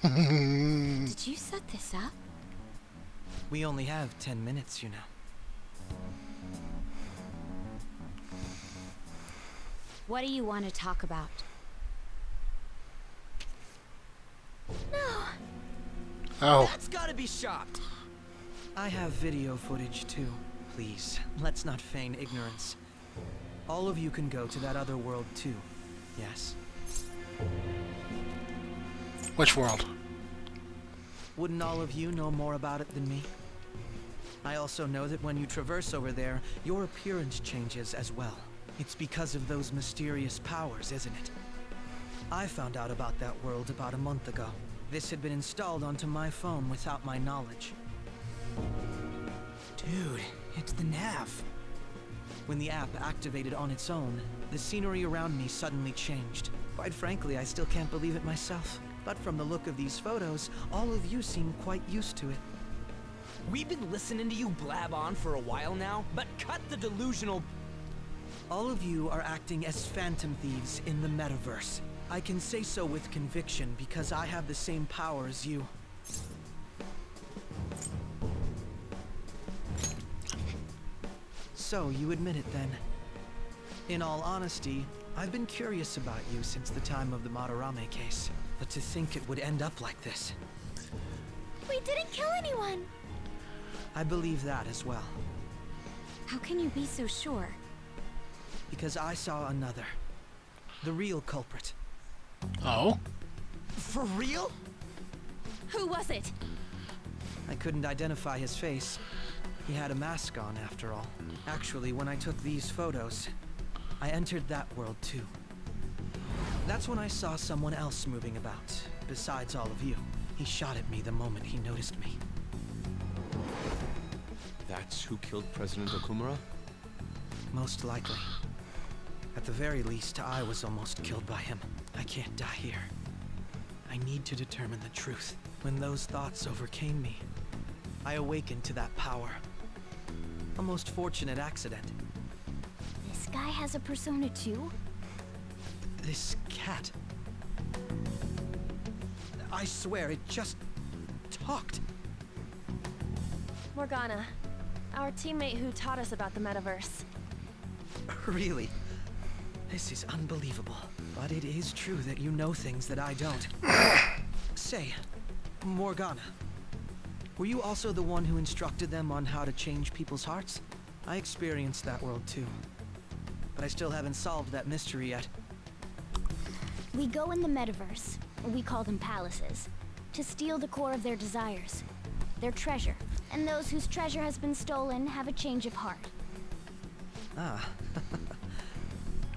[SPEAKER 7] Did you set this up?
[SPEAKER 6] We only have 10 minutes, you know.
[SPEAKER 7] What do you want to talk about?
[SPEAKER 1] Oh,
[SPEAKER 6] That's gotta be shot! I have video footage too. Please, let's not feign ignorance. All of you can go to that other world too. Yes?
[SPEAKER 1] which world?
[SPEAKER 6] Wouldn't all of you know more about it than me? I also know that when you traverse over there, your appearance changes as well. It's because of those mysterious powers, isn't it? I found out about that world about a month ago. This had been installed onto my phone without my knowledge. Dude, it's the nav. When the app activated on its own, the scenery around me suddenly changed. Quite frankly, I still can't believe it myself. But from the look of these photos, all of you seem quite used to it.
[SPEAKER 9] We've been listening to you blab on for a while now, but cut the delusional...
[SPEAKER 6] All of you are acting as phantom thieves in the metaverse. I can say so with conviction because I have the same power as you. So, you admit it then. In all honesty, I've been curious about you since the time of the Madarame case. But to think it would end up like this.
[SPEAKER 2] We didn't kill anyone!
[SPEAKER 6] I believe that as well.
[SPEAKER 7] How can you be so sure?
[SPEAKER 6] Because I saw another. The real culprit.
[SPEAKER 1] Oh?
[SPEAKER 9] For real?
[SPEAKER 5] Who was it?
[SPEAKER 6] I couldn't identify his face. He had a mask on, after all. Actually, when I took these photos, I entered that world too. That's when I saw someone else moving about, besides all of you. He shot at me the moment he noticed me.
[SPEAKER 3] That's who killed President Okumura?
[SPEAKER 6] Most likely. At the very least, I was almost killed by him. I can't die here. I need to determine the truth. When those thoughts overcame me, I awakened to that power. A most fortunate accident.
[SPEAKER 2] This guy has a persona too?
[SPEAKER 6] This cat. I swear, it just talked.
[SPEAKER 5] Morgana, our teammate who taught us about the metaverse.
[SPEAKER 6] Really? This is unbelievable. But it is true that you know things that I don't. Say, Morgana, were you also the one who instructed them on how to change people's hearts? I experienced that world too. But I still haven't solved that mystery yet.
[SPEAKER 2] We go in the metaverse, or we call them palaces, to steal the core of their desires, their treasure. And those whose treasure has been stolen have a change of heart.
[SPEAKER 6] Ah.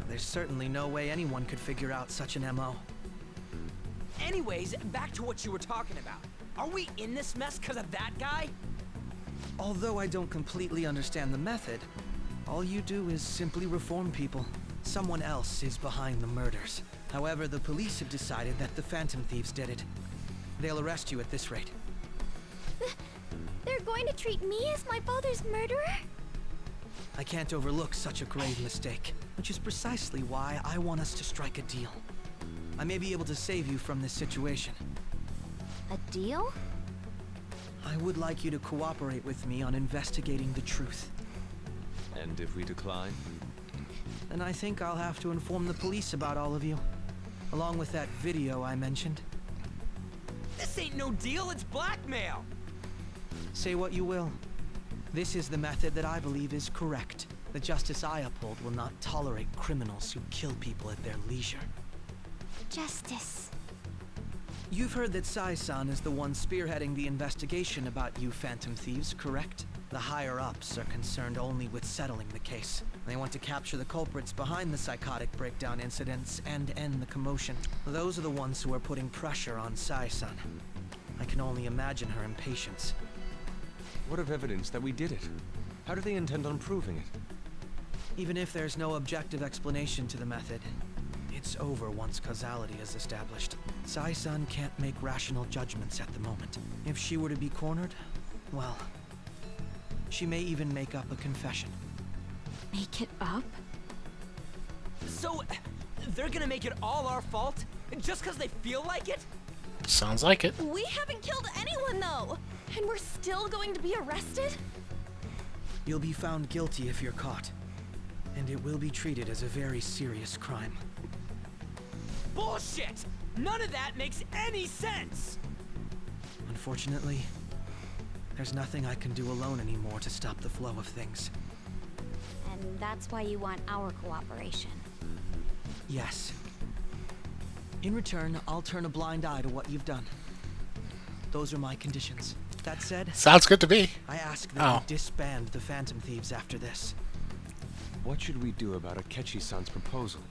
[SPEAKER 6] There's certainly no way anyone could figure out such an MO.
[SPEAKER 9] Anyways, back to what you were talking about. Are we in this mess because of that guy?
[SPEAKER 6] Although I don't completely understand the method, all you do is simply reform people. Someone else is behind the murders. However, the police have decided that the Phantom Thieves did it. They'll arrest you at this rate.
[SPEAKER 2] They're going to treat me as my father's murderer?
[SPEAKER 6] I can't overlook such a grave mistake, which is precisely why I want us to strike a deal. I may be able to save you from this situation.
[SPEAKER 2] A deal?
[SPEAKER 6] I would like you to cooperate with me on investigating the truth.
[SPEAKER 3] And if we decline?
[SPEAKER 6] Then I think I'll have to inform the police about all of you, along with that video I mentioned.
[SPEAKER 9] This ain't no deal, it's blackmail!
[SPEAKER 6] Say what you will. This is the method that I believe is correct. The justice I uphold will not tolerate criminals who kill people at their leisure.
[SPEAKER 2] Justice.
[SPEAKER 6] You've heard that Sai-san is the one spearheading the investigation about you Phantom Thieves, correct? The higher-ups are concerned only with settling the case. They want to capture the culprits behind the psychotic breakdown incidents and end the commotion. Those are the ones who are putting pressure on Sai-san. I can only imagine her impatience.
[SPEAKER 3] What of evidence that we did it? How do they intend on proving it?
[SPEAKER 6] Even if there's no objective explanation to the method, it's over once causality is established. Sai-san can't make rational judgments at the moment. If she were to be cornered, well, she may even make up a confession.
[SPEAKER 7] Make it up?
[SPEAKER 9] So, they're gonna make it all our fault? Just because they feel like it?
[SPEAKER 1] Sounds like it.
[SPEAKER 5] We haven't killed anyone, though! And we're still going to be arrested?
[SPEAKER 6] You'll be found guilty if you're caught, and it will be treated as a very serious crime.
[SPEAKER 9] Bullshit! None of that makes any sense!
[SPEAKER 6] Unfortunately, there's nothing I can do alone anymore to stop the flow of things.
[SPEAKER 7] And that's why you want our cooperation.
[SPEAKER 6] Yes. In return, I'll turn a blind eye to what you've done. Those are my conditions. That said,
[SPEAKER 1] Sounds good to me.
[SPEAKER 6] I ask that you disband the Phantom Thieves after this.
[SPEAKER 3] What should we do about Akechi-san's proposal?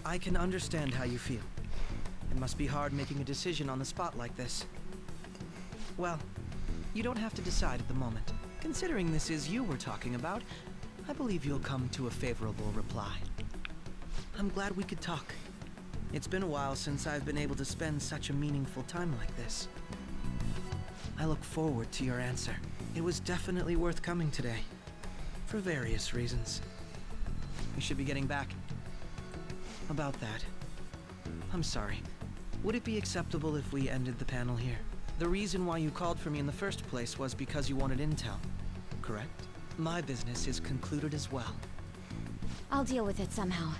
[SPEAKER 6] I can understand how you feel. It must be hard making a decision on the spot like this. Well, you don't have to decide at the moment. Considering this is you we're talking about, I believe you'll come to a favorable reply. I'm glad we could talk. It's been a while since I've been able to spend such a meaningful time like this. I look forward to your answer. It was definitely worth coming today, for various reasons. We should be getting back. About that, I'm sorry. Would it be acceptable if we ended the panel here? The reason why you called for me in the first place was because you wanted intel, correct? My business is concluded as well.
[SPEAKER 7] I'll deal with it somehow.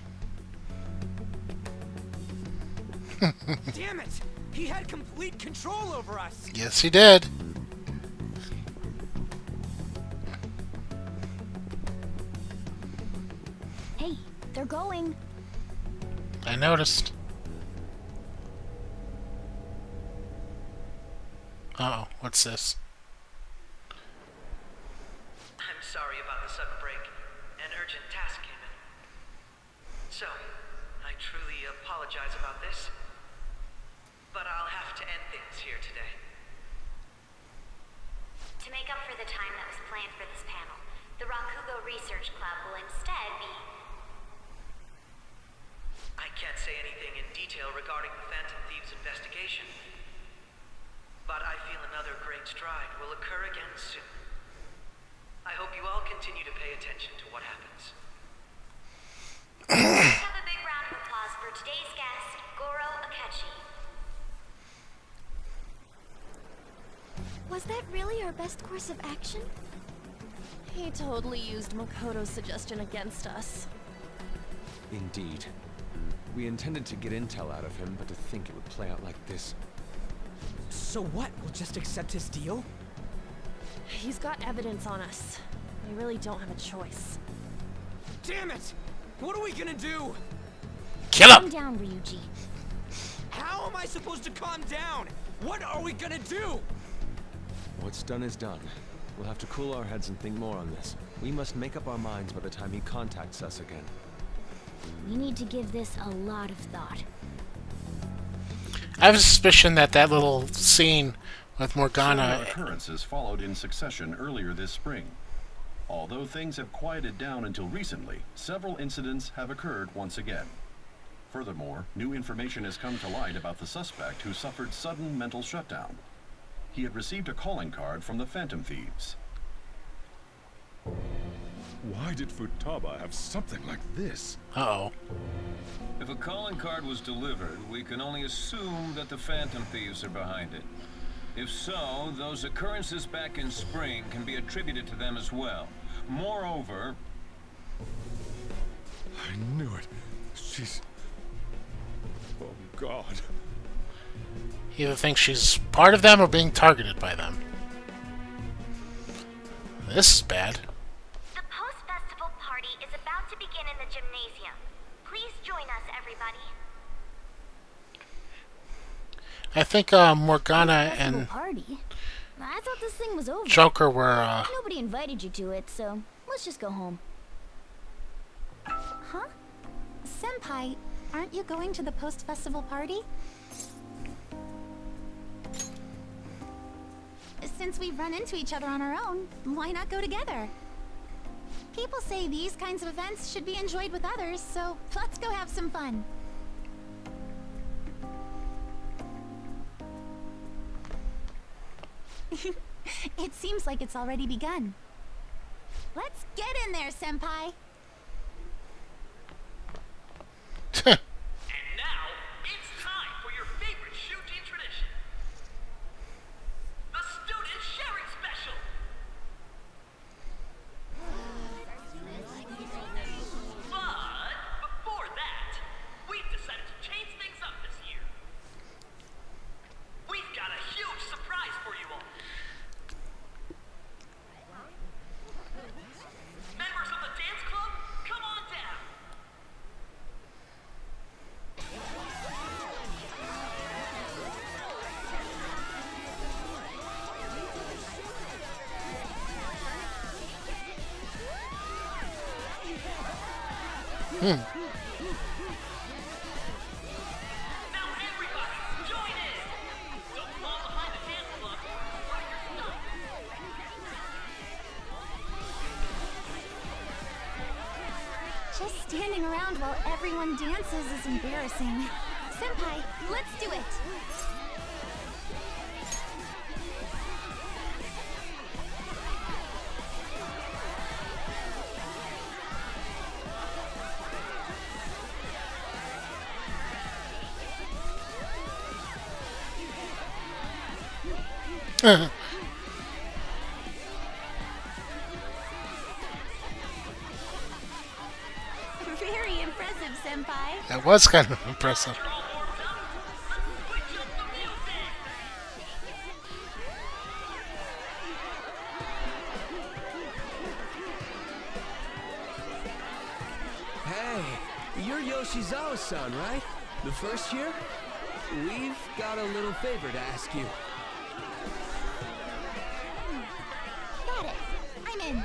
[SPEAKER 9] Damn it! He had complete control over us!
[SPEAKER 1] Yes, he did.
[SPEAKER 2] Hey, they're going.
[SPEAKER 1] I noticed. Uh-oh, what's this?
[SPEAKER 8] I'm sorry about the sudden break. An urgent task came in. So, I truly apologize about this. But I'll have to end things here today.
[SPEAKER 10] To make up for the time that was planned for this panel, the Rakugo Research Club will instead be...
[SPEAKER 8] I can't say anything in detail regarding the Phantom Thieves investigation. But I feel another great stride will occur again soon. I hope you all continue to pay attention to what happens.
[SPEAKER 10] Let's have a big round of applause for today's guest, Goro Akechi.
[SPEAKER 2] Was that really our best course of action?
[SPEAKER 5] He totally used Makoto's suggestion against us.
[SPEAKER 3] Indeed. We intended to get intel out of him, but to think it would play out like this.
[SPEAKER 9] So what? We'll just accept his deal?
[SPEAKER 5] He's got evidence on us. We really don't have a choice.
[SPEAKER 9] Damn it! What are we gonna do?
[SPEAKER 1] Kill
[SPEAKER 2] Calm
[SPEAKER 1] him!
[SPEAKER 2] down, Ryuji.
[SPEAKER 9] How am I supposed to calm down? What are we gonna do?
[SPEAKER 3] What's done is done. We'll have to cool our heads and think more on this. We must make up our minds by the time he contacts us again.
[SPEAKER 2] We need to give this a lot of thought.
[SPEAKER 1] I have a suspicion that that little scene with Morgana...
[SPEAKER 11] Similar occurrences followed in succession earlier this spring. Although things have quieted down until recently, several incidents have occurred once again. Furthermore, new information has come to light about the suspect who suffered sudden mental shutdown. He had received a calling card from the Phantom Thieves.
[SPEAKER 4] Why did Futaba have something like this?
[SPEAKER 1] Uh-oh.
[SPEAKER 12] If a calling card was delivered, we can only assume that the Phantom Thieves are behind it. If so, those occurrences back in spring can be attributed to them as well. Moreover...
[SPEAKER 4] I knew it. She's... Oh, God.
[SPEAKER 1] He either thinks she's part of them or being targeted by them. This is bad.
[SPEAKER 10] The post-festival party is about to begin in the gymnasium. Please join us, everybody.
[SPEAKER 1] I think Morgana
[SPEAKER 2] Festival
[SPEAKER 1] and
[SPEAKER 2] party? I thought this thing was over.
[SPEAKER 1] Joker were...
[SPEAKER 2] Nobody invited you to it, so let's just go home. Huh?
[SPEAKER 7] Senpai, Aren't you going to the post-festival party? Since we've run into each other on our own, why not go together? People say these kinds of events should be enjoyed with others, so let's go have some fun. It seems like it's already begun. Let's get in there, Senpai!
[SPEAKER 8] And now, it's time for your favorite shooting tradition. The Student Sharing Special! But, before that, we've decided to change things up this year. We've got a huge surprise for you all. Members of the dance club, come on down. Now everybody, join in. Don't fall behind the dance club while you're stuck.
[SPEAKER 7] Just standing around while everyone dances is embarrassing. Senpai, let's do it! Very impressive, Senpai.
[SPEAKER 1] That was kind of impressive.
[SPEAKER 6] Hey, you're Yoshizawa-san, right? The first year? We've got a little favor to ask you.
[SPEAKER 7] Got it. I'm in.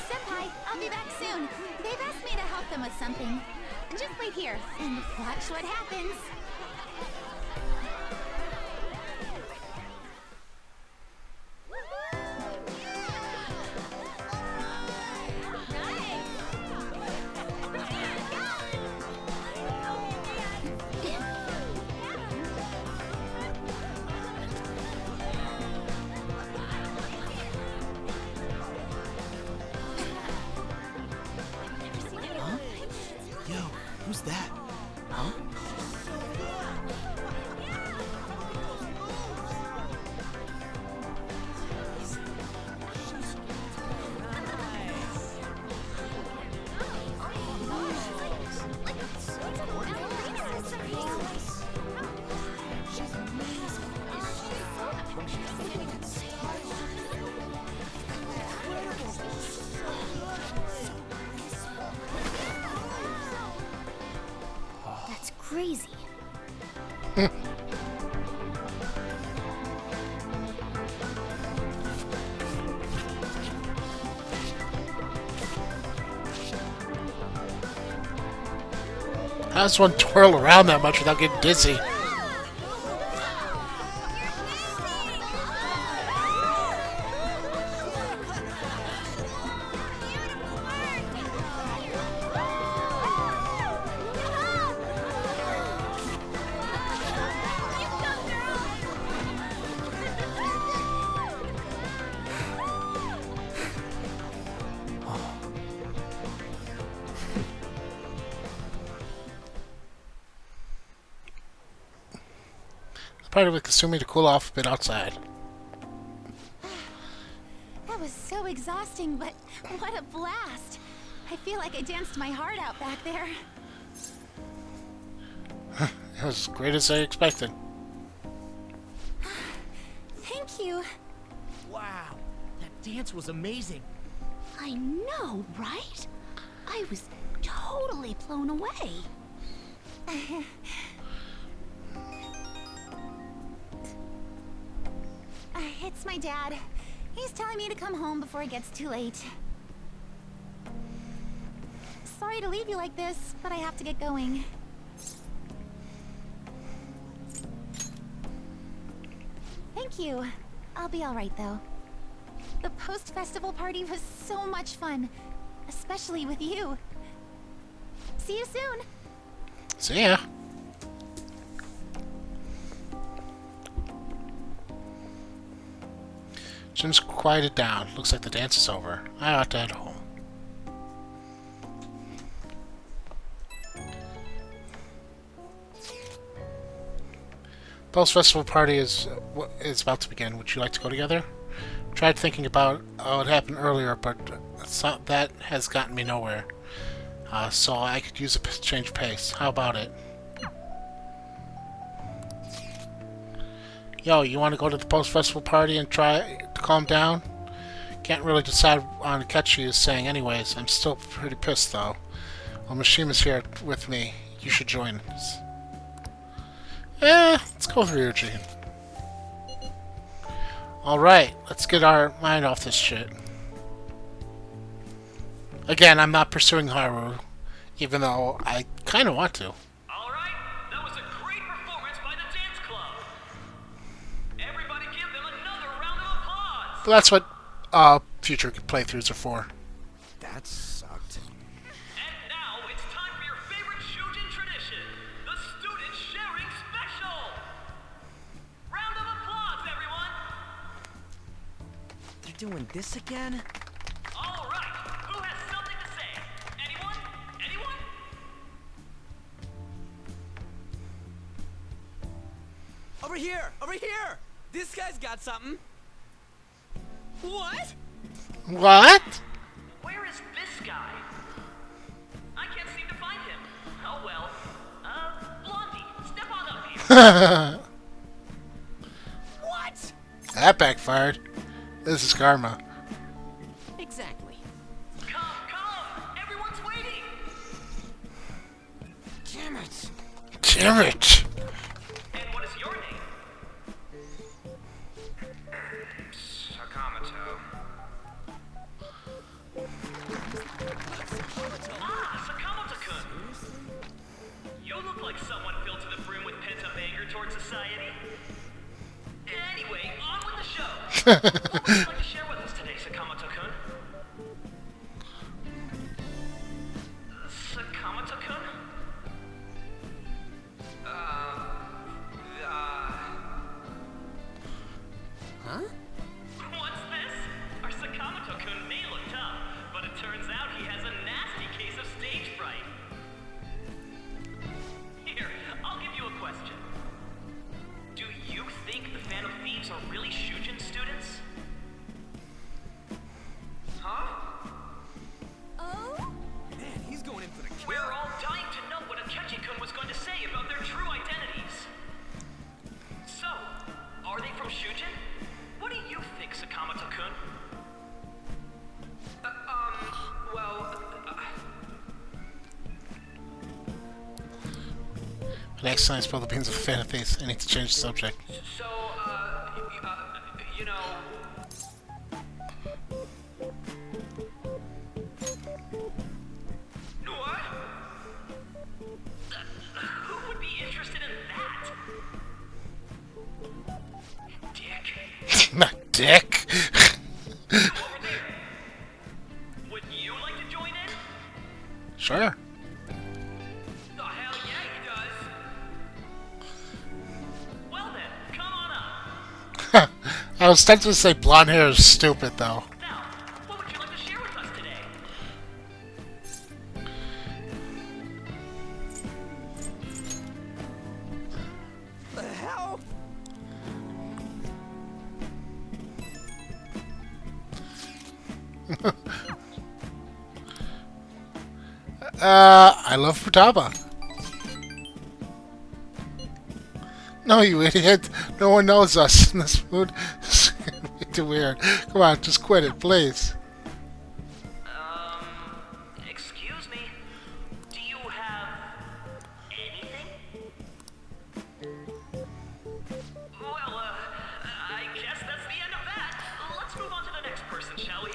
[SPEAKER 7] Senpai, I'll be back soon. They've asked me to help them with something. Just wait here and watch what happens.
[SPEAKER 6] Yo, who's that? Huh?
[SPEAKER 2] That's crazy.
[SPEAKER 1] How does one twirl around that much without getting dizzy? Part of it Kasumi to cool off a bit outside.
[SPEAKER 7] That was so exhausting, but what a blast! I feel like I danced my heart out back there.
[SPEAKER 1] It was as great as I expected.
[SPEAKER 7] Thank you.
[SPEAKER 9] Wow, that dance was amazing.
[SPEAKER 2] I know, right? I was totally blown away.
[SPEAKER 7] It's my dad. He's telling me to come home before it gets too late. Sorry to leave you like this, but I have to get going. Thank you. I'll be alright though. The post-festival party was so much fun, especially with you. See you soon!
[SPEAKER 1] See ya. Jim's quieted down. Looks like the dance is over. I ought to head home. Post-festival party is about to begin. Would you like to go together? Tried thinking about what happened earlier, but that has gotten me nowhere. So I could use a change of pace. How about it? Yo, you want to go to the post-festival party and try to calm down? Can't really decide on Akechi is saying anyways. I'm still pretty pissed though. Well, Mishima's here with me. You should join us. Let's go with Ryuji. Alright, let's get our mind off this shit. Again, I'm not pursuing Haru, even though I kind of want to.
[SPEAKER 8] Alright, that was a great performance by the dance club. Everybody give them another round of applause.
[SPEAKER 1] But that's what future playthroughs are for.
[SPEAKER 6] That sucked.
[SPEAKER 8] And now it's time for your favorite Shujin tradition, the student sharing special. Round of applause, everyone.
[SPEAKER 6] They're doing this again?
[SPEAKER 8] All right, who has something to say? Anyone? Anyone?
[SPEAKER 9] Over here! Over here! This guy's got something. What?
[SPEAKER 1] What?
[SPEAKER 8] Where is this guy? I can't seem to find him. Oh well. Blondie, step on up here.
[SPEAKER 9] What?
[SPEAKER 1] That backfired. This is karma.
[SPEAKER 9] Exactly.
[SPEAKER 8] Come! Everyone's waiting!
[SPEAKER 9] Damn it!
[SPEAKER 1] Damn it!
[SPEAKER 8] And what is your name?
[SPEAKER 9] Sakamoto.
[SPEAKER 8] Ah, Sakamoto-kun! You look like someone filled to the brim with pent-up anger towards society. Anyway, on with the show! What would you like to share with us today, Sakamoto-kun? Sakamoto-kun?
[SPEAKER 9] Huh?
[SPEAKER 8] What's this? Our Sakamoto-kun may look tough, but it turns out he has a nasty case of stage fright. Here, I'll give you a question. Do you think the Phantom Thieves are really Shujin students? Huh?
[SPEAKER 7] Oh?
[SPEAKER 9] Man, he's going in for the kill.
[SPEAKER 8] We're all dying to know what Akechi-kun was going to say about their true identities. So, are they from Shujin? What do you think, Sakamoto-kun?
[SPEAKER 1] Next time I spill the beans of Phantom Thieves, I need to change the subject.
[SPEAKER 8] So, you know... What? Who would be interested in that? Dick.
[SPEAKER 1] Not dick.
[SPEAKER 8] Over there. Would you like to join in?
[SPEAKER 1] Sure.
[SPEAKER 8] The hell yeah, he does. Well then, come on up.
[SPEAKER 1] I was tempted to say blonde hair is stupid, though.
[SPEAKER 8] Now, what would you like to share with us today?
[SPEAKER 9] The hell?
[SPEAKER 1] I love Futaba. No, you idiot. No one knows us in this mood. It's gonna be too weird. Come on, just quit it, please.
[SPEAKER 8] Excuse me. Do you have anything? Well, I guess that's the end of that. Let's move on to the next person, shall we?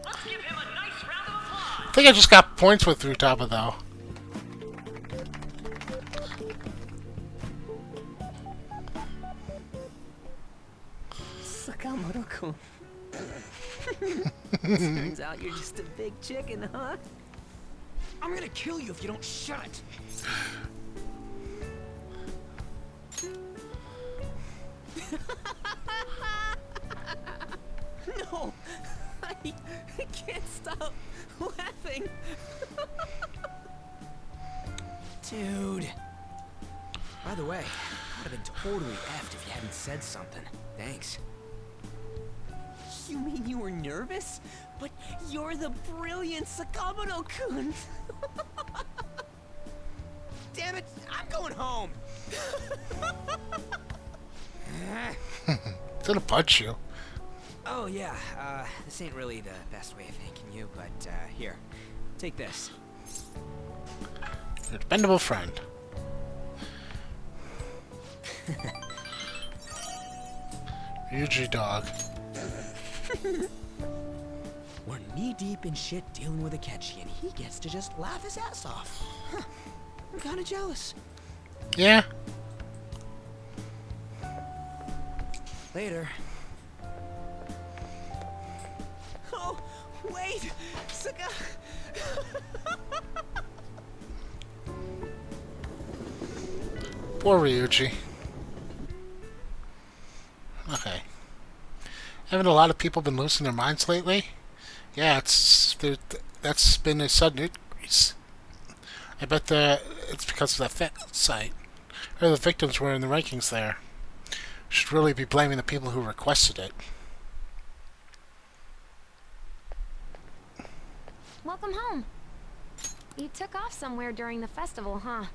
[SPEAKER 8] Let's give him a nice round of applause.
[SPEAKER 1] think I just got points with Futaba though.
[SPEAKER 9] Sakamoto-kun. Turns out you're just a big chicken, huh? I'm gonna kill you if you don't shut. No, I can't stop laughing.
[SPEAKER 6] Dude. By the way, I would have been totally effed if you hadn't said something. Thanks.
[SPEAKER 9] You mean you were nervous? But you're the brilliant Sakamoto-kun. Damn it, I'm going home.
[SPEAKER 1] He's gonna punch you.
[SPEAKER 6] Oh yeah, this ain't really the best way of thanking you, but here, take this.
[SPEAKER 1] Your dependable friend. Yuji dog.
[SPEAKER 6] We're knee-deep in shit dealing with Akechi, and he gets to just laugh his ass off. Huh. I'm kinda jealous.
[SPEAKER 1] Yeah.
[SPEAKER 6] Later.
[SPEAKER 9] Oh, wait! Saka...
[SPEAKER 1] Poor Ryuji. Okay. Haven't a lot of people been losing their minds lately? Yeah, that's been a sudden increase. I bet it's because of that site. Or the victims were in the rankings there. Should really be blaming the people who requested it.
[SPEAKER 5] Welcome home. You took off somewhere during the festival, huh?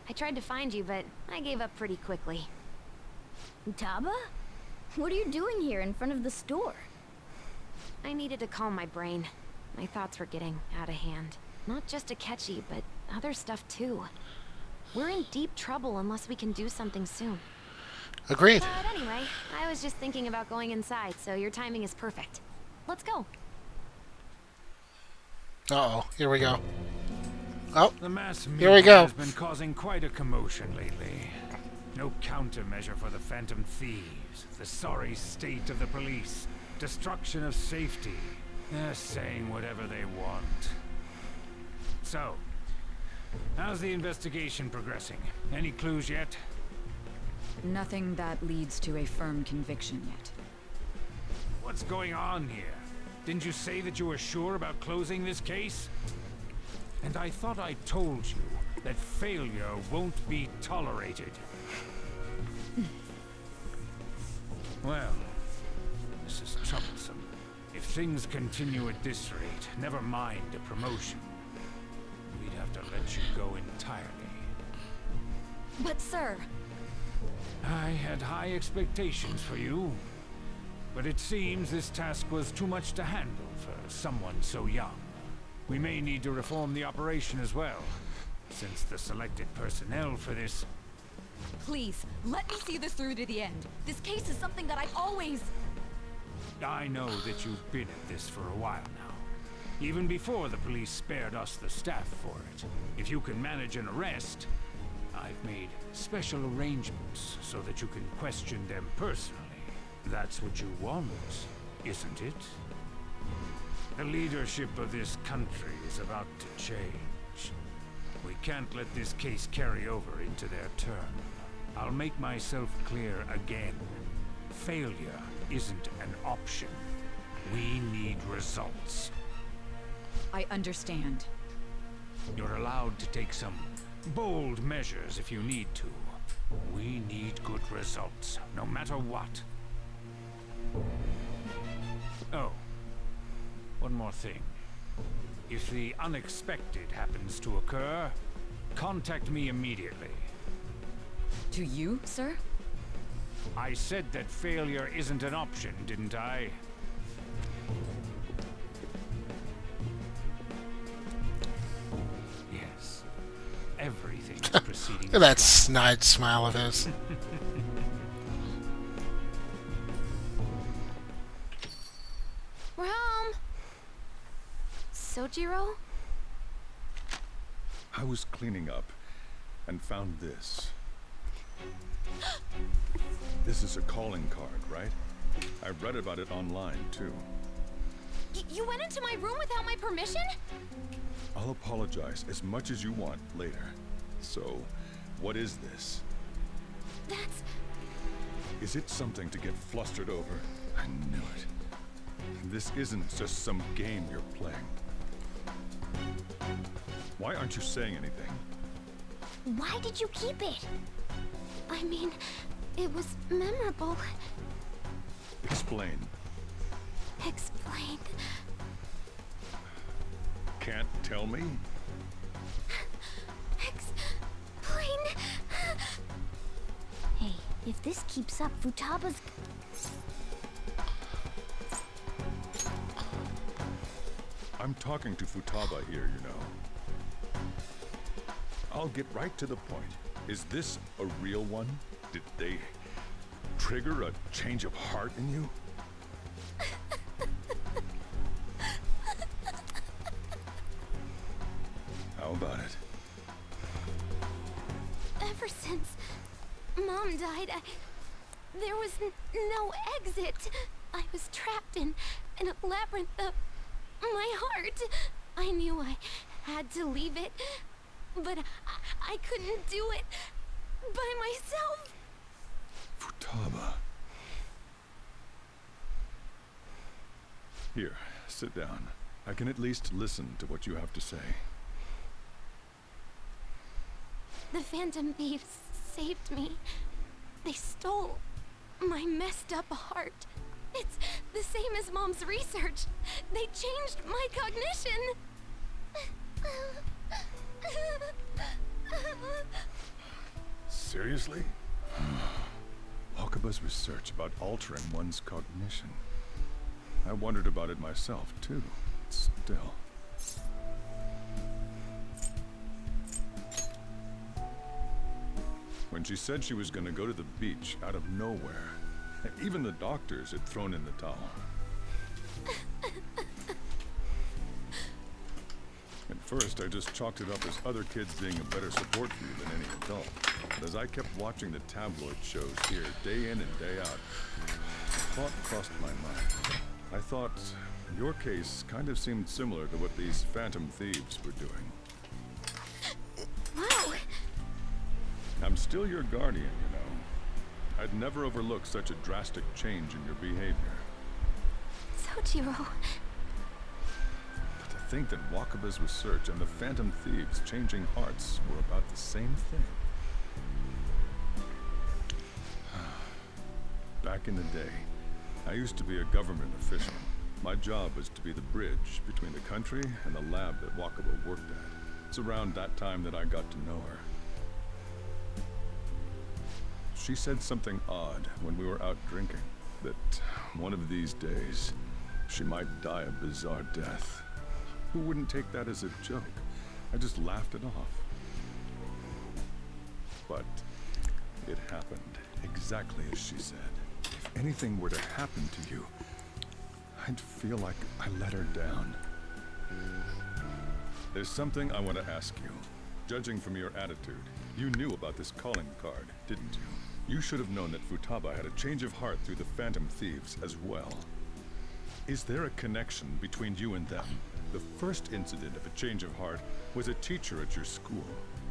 [SPEAKER 5] I tried to find you, but I gave up pretty quickly.
[SPEAKER 2] Futaba? What are you doing here in front of the store?
[SPEAKER 5] I needed to calm my brain. My thoughts were getting out of hand. Not just Akechi, but other stuff too. We're in deep trouble unless we can do something soon.
[SPEAKER 1] Agreed.
[SPEAKER 5] But anyway, I was just thinking about going inside, so your timing is perfect. Let's go.
[SPEAKER 1] Uh-oh, here we go. Oh,
[SPEAKER 13] the mass
[SPEAKER 1] here
[SPEAKER 13] media
[SPEAKER 1] we go.
[SPEAKER 13] has been causing quite a commotion lately. No countermeasure for the Phantom Thieves, the sorry state of the police, destruction of safety. They're saying whatever they want. So, how's the investigation progressing? Any clues yet?
[SPEAKER 14] Nothing that leads to a firm conviction yet.
[SPEAKER 13] What's going on here? Didn't you say that you were sure about closing this case? And I thought I told you that failure won't be tolerated. Well, this is troublesome. If things continue at this rate, never mind a promotion. We'd have to let you go entirely.
[SPEAKER 5] But sir...
[SPEAKER 13] I had high expectations for you. But it seems this task was too much to handle for someone so young. We may need to reform the operation as well, since the selected personnel for this...
[SPEAKER 14] Please, let me see this through to the end. This case is something that I always...
[SPEAKER 13] I know that you've been at this for a while now. Even before the police spared us the staff for it. If you can manage an arrest, I've made special arrangements so that you can question them personally. That's what you want, isn't it? The leadership of this country is about to change. We can't let this case carry over into their term. I'll make myself clear again. Failure isn't an option. We need results.
[SPEAKER 14] I understand.
[SPEAKER 13] You're allowed to take some bold measures if you need to. We need good results, no matter what. Oh, one more thing. If the unexpected happens to occur, contact me immediately.
[SPEAKER 14] To you, sir?
[SPEAKER 13] I said that failure isn't an option, didn't I? Yes. Everything is proceeding.
[SPEAKER 1] Look at that snide smile of his.
[SPEAKER 5] We're home! Sojiro?
[SPEAKER 4] I was cleaning up and found this. This is a calling card, right? I read about it online, too.
[SPEAKER 5] You went into my room without my permission?
[SPEAKER 4] I'll apologize as much as you want later. So, what is this?
[SPEAKER 5] That's...
[SPEAKER 4] Is it something to get flustered over? I knew it. This isn't just some game you're playing. Why aren't you saying anything?
[SPEAKER 2] Why did you keep it?
[SPEAKER 5] I mean, it was memorable.
[SPEAKER 4] Explain.
[SPEAKER 5] Explain.
[SPEAKER 4] Can't tell me?
[SPEAKER 5] Explain.
[SPEAKER 2] Hey, if this keeps up, Futaba's...
[SPEAKER 4] I'm talking to Futaba here, you know. I'll get right to the point. Is this a real one? Did they trigger a change of heart in you? How about it?
[SPEAKER 5] Ever since Mom died, there was no exit. I was trapped in a labyrinth of my heart. I knew I had to leave it, but I couldn't do it by myself.
[SPEAKER 4] Futaba. Here, sit down. I can at least listen to what you have to say.
[SPEAKER 5] The Phantom Thieves saved me. They stole my messed up heart. It's the same as Mom's research. They changed my cognition.
[SPEAKER 4] Seriously? Wakaba's research about altering one's cognition. I wondered about it myself, too. Still. When she said she was going to go to the beach out of nowhere, even the doctors had thrown in the towel. At first, I just chalked it up as other kids being a better support for you than any adult. But as I kept watching the tabloid shows here, day in and day out, a thought crossed my mind. I thought your case kind of seemed similar to what these Phantom Thieves were doing.
[SPEAKER 5] Wow.
[SPEAKER 4] I'm still your guardian, you know. I'd never overlook such a drastic change in your behavior.
[SPEAKER 5] Sojiro.
[SPEAKER 4] But to think that Wakaba's research and the Phantom Thieves changing hearts were about the same thing. Back in the day, I used to be a government official. My job was to be the bridge between the country and the lab that Wakaba worked at. It's around that time that I got to know her. She said something odd when we were out drinking, that one of these days, she might die a bizarre death. Who wouldn't take that as a joke? I just laughed it off. But it happened exactly as she said. If anything were to happen to you, I'd feel like I let her down. There's something I want to ask you. Judging from your attitude, you knew about this calling card, didn't you? You should have known that Futaba had a change of heart through the Phantom Thieves as well. Is there a connection between you and them? The first incident of a change of heart was a teacher at your school.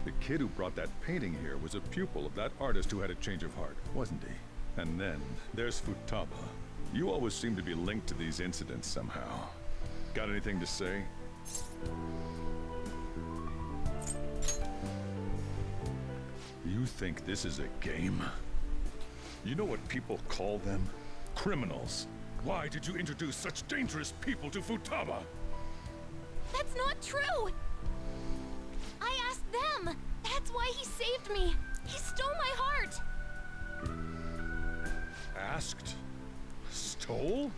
[SPEAKER 4] The kid who brought that painting here was a pupil of that artist who had a change of heart, wasn't he? And then there's Futaba. You always seem to be linked to these incidents somehow. Got anything to say? You think this is a game? You know what people call them? Criminals. Why did you introduce such dangerous people to Futaba?
[SPEAKER 5] That's not true! I asked them! That's why he saved me! He stole my heart!
[SPEAKER 4] Asked? Stole?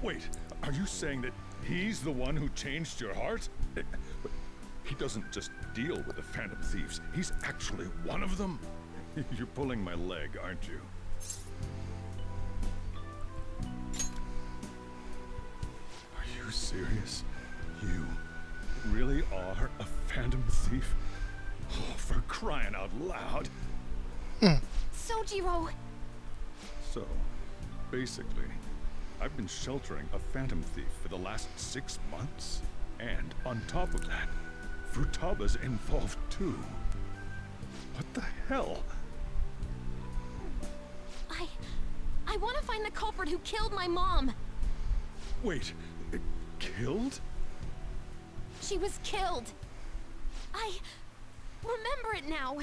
[SPEAKER 4] Wait, are you saying that he's the one who changed your heart? He doesn't just deal with the Phantom Thieves. He's actually one of them? You're pulling my leg, aren't you? Are you serious? thief? Oh, for crying out loud.
[SPEAKER 5] Sojiro!
[SPEAKER 4] So, basically, I've been sheltering a phantom thief for the last 6 months. And on top of that, Futaba's involved too. What the hell?
[SPEAKER 5] I want to find the culprit who killed my mom.
[SPEAKER 4] Wait, killed?
[SPEAKER 5] She was killed. I remember it now.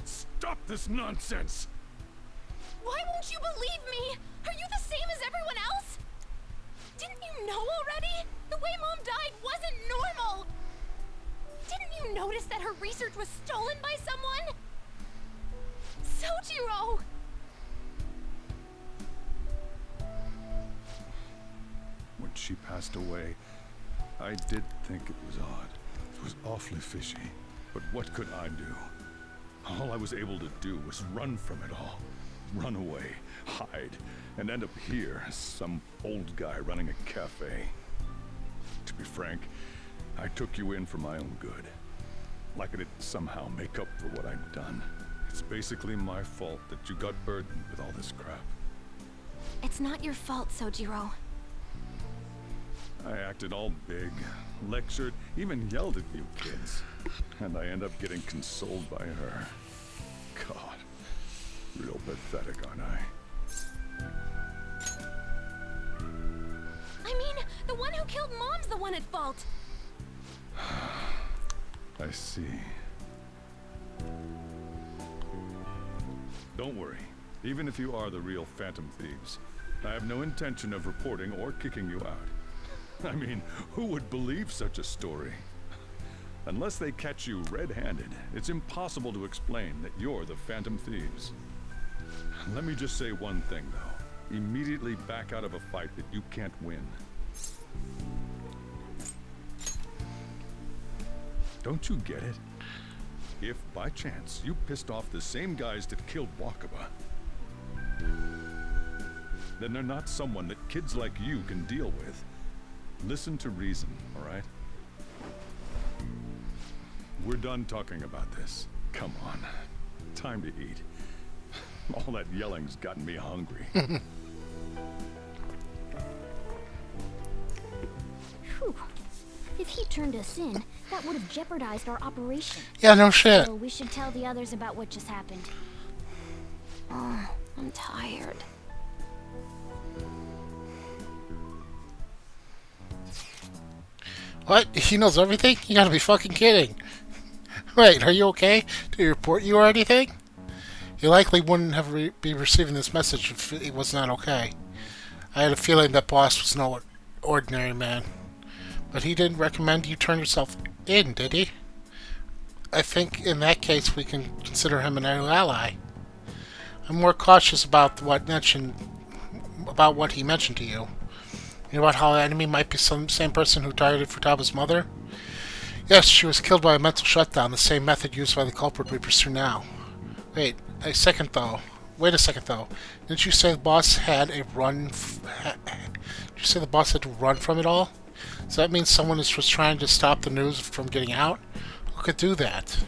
[SPEAKER 4] Stop this nonsense!
[SPEAKER 5] Why won't you believe me? Are you the same as everyone else? Didn't you know already? The way Mom died wasn't normal. Didn't you notice that her research was stolen by someone? Sojiro!
[SPEAKER 4] When she passed away, I did think it was odd. It was awfully fishy. But what could I do? All I was able to do was run from it all. Run away, hide, and end up here as some old guy running a cafe. To be frank, I took you in for my own good. Like I didn't somehow make up for what I'd done. It's basically my fault that you got burdened with all this crap.
[SPEAKER 5] It's not your fault, Sojiro.
[SPEAKER 4] I acted all big, lectured, even yelled at you kids. And I end up getting consoled by her. God, real pathetic, aren't I?
[SPEAKER 5] I mean, the one who killed Mom's the one at fault.
[SPEAKER 4] I see. Don't worry. Even if you are the real Phantom Thieves, I have no intention of reporting or kicking you out. I mean, who would believe such a story? Unless they catch you red-handed, it's impossible to explain that you're the Phantom Thieves. Let me just say one thing, though. Immediately back out of a fight that you can't win. Don't you get it? If, by chance, you pissed off the same guys that killed Wakaba, then they're not someone that kids like you can deal with. Listen to reason, all right? We're done talking about this. Come on. Time to eat. All that yelling's gotten me hungry.
[SPEAKER 2] Whew. If he turned us in, that would have jeopardized our operation.
[SPEAKER 1] Yeah, no shit.
[SPEAKER 2] So we should tell the others about what just happened.
[SPEAKER 5] Oh, I'm tired.
[SPEAKER 1] What? He knows everything? You gotta be fucking kidding. Wait, are you okay? Did he report you or anything? He likely wouldn't have be receiving this message if he was not okay. I had a feeling that boss was no ordinary man. But he didn't recommend you turn yourself in, did he? I think in that case we can consider him an ally. I'm more cautious about what he mentioned to you. You know about how the enemy might be some same person who targeted Futaba's mother? Yes, she was killed by a mental shutdown, the same method used by the culprit we pursue now. Wait a second though. Didn't you say the boss had a run? Did you say the boss had to run from it all? Does that mean someone was trying to stop the news from getting out? Who could do that?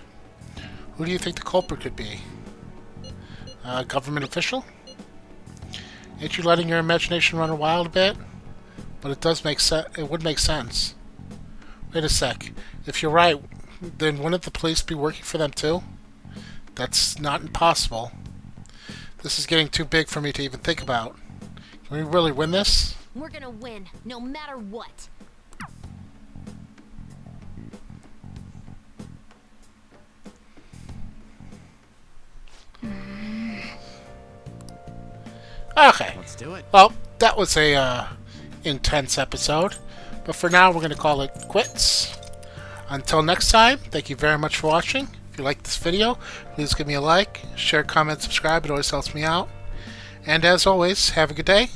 [SPEAKER 1] Who do you think the culprit could be? A government official? Ain't you letting your imagination run wild a bit? But it does make sense. It would make sense. Wait a sec. If you're right, then wouldn't the police be working for them too? That's not impossible. This is getting too big for me to even think about. Can we really win this?
[SPEAKER 5] We're gonna win, no matter what.
[SPEAKER 1] Okay.
[SPEAKER 6] Let's do it.
[SPEAKER 1] Well, that was a intense episode. But for now, we're going to call it quits. Until next time, thank you very much for watching. If you liked this video, please give me a like, share, comment, subscribe. It always helps me out. And as always, have a good day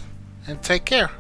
[SPEAKER 1] and take care.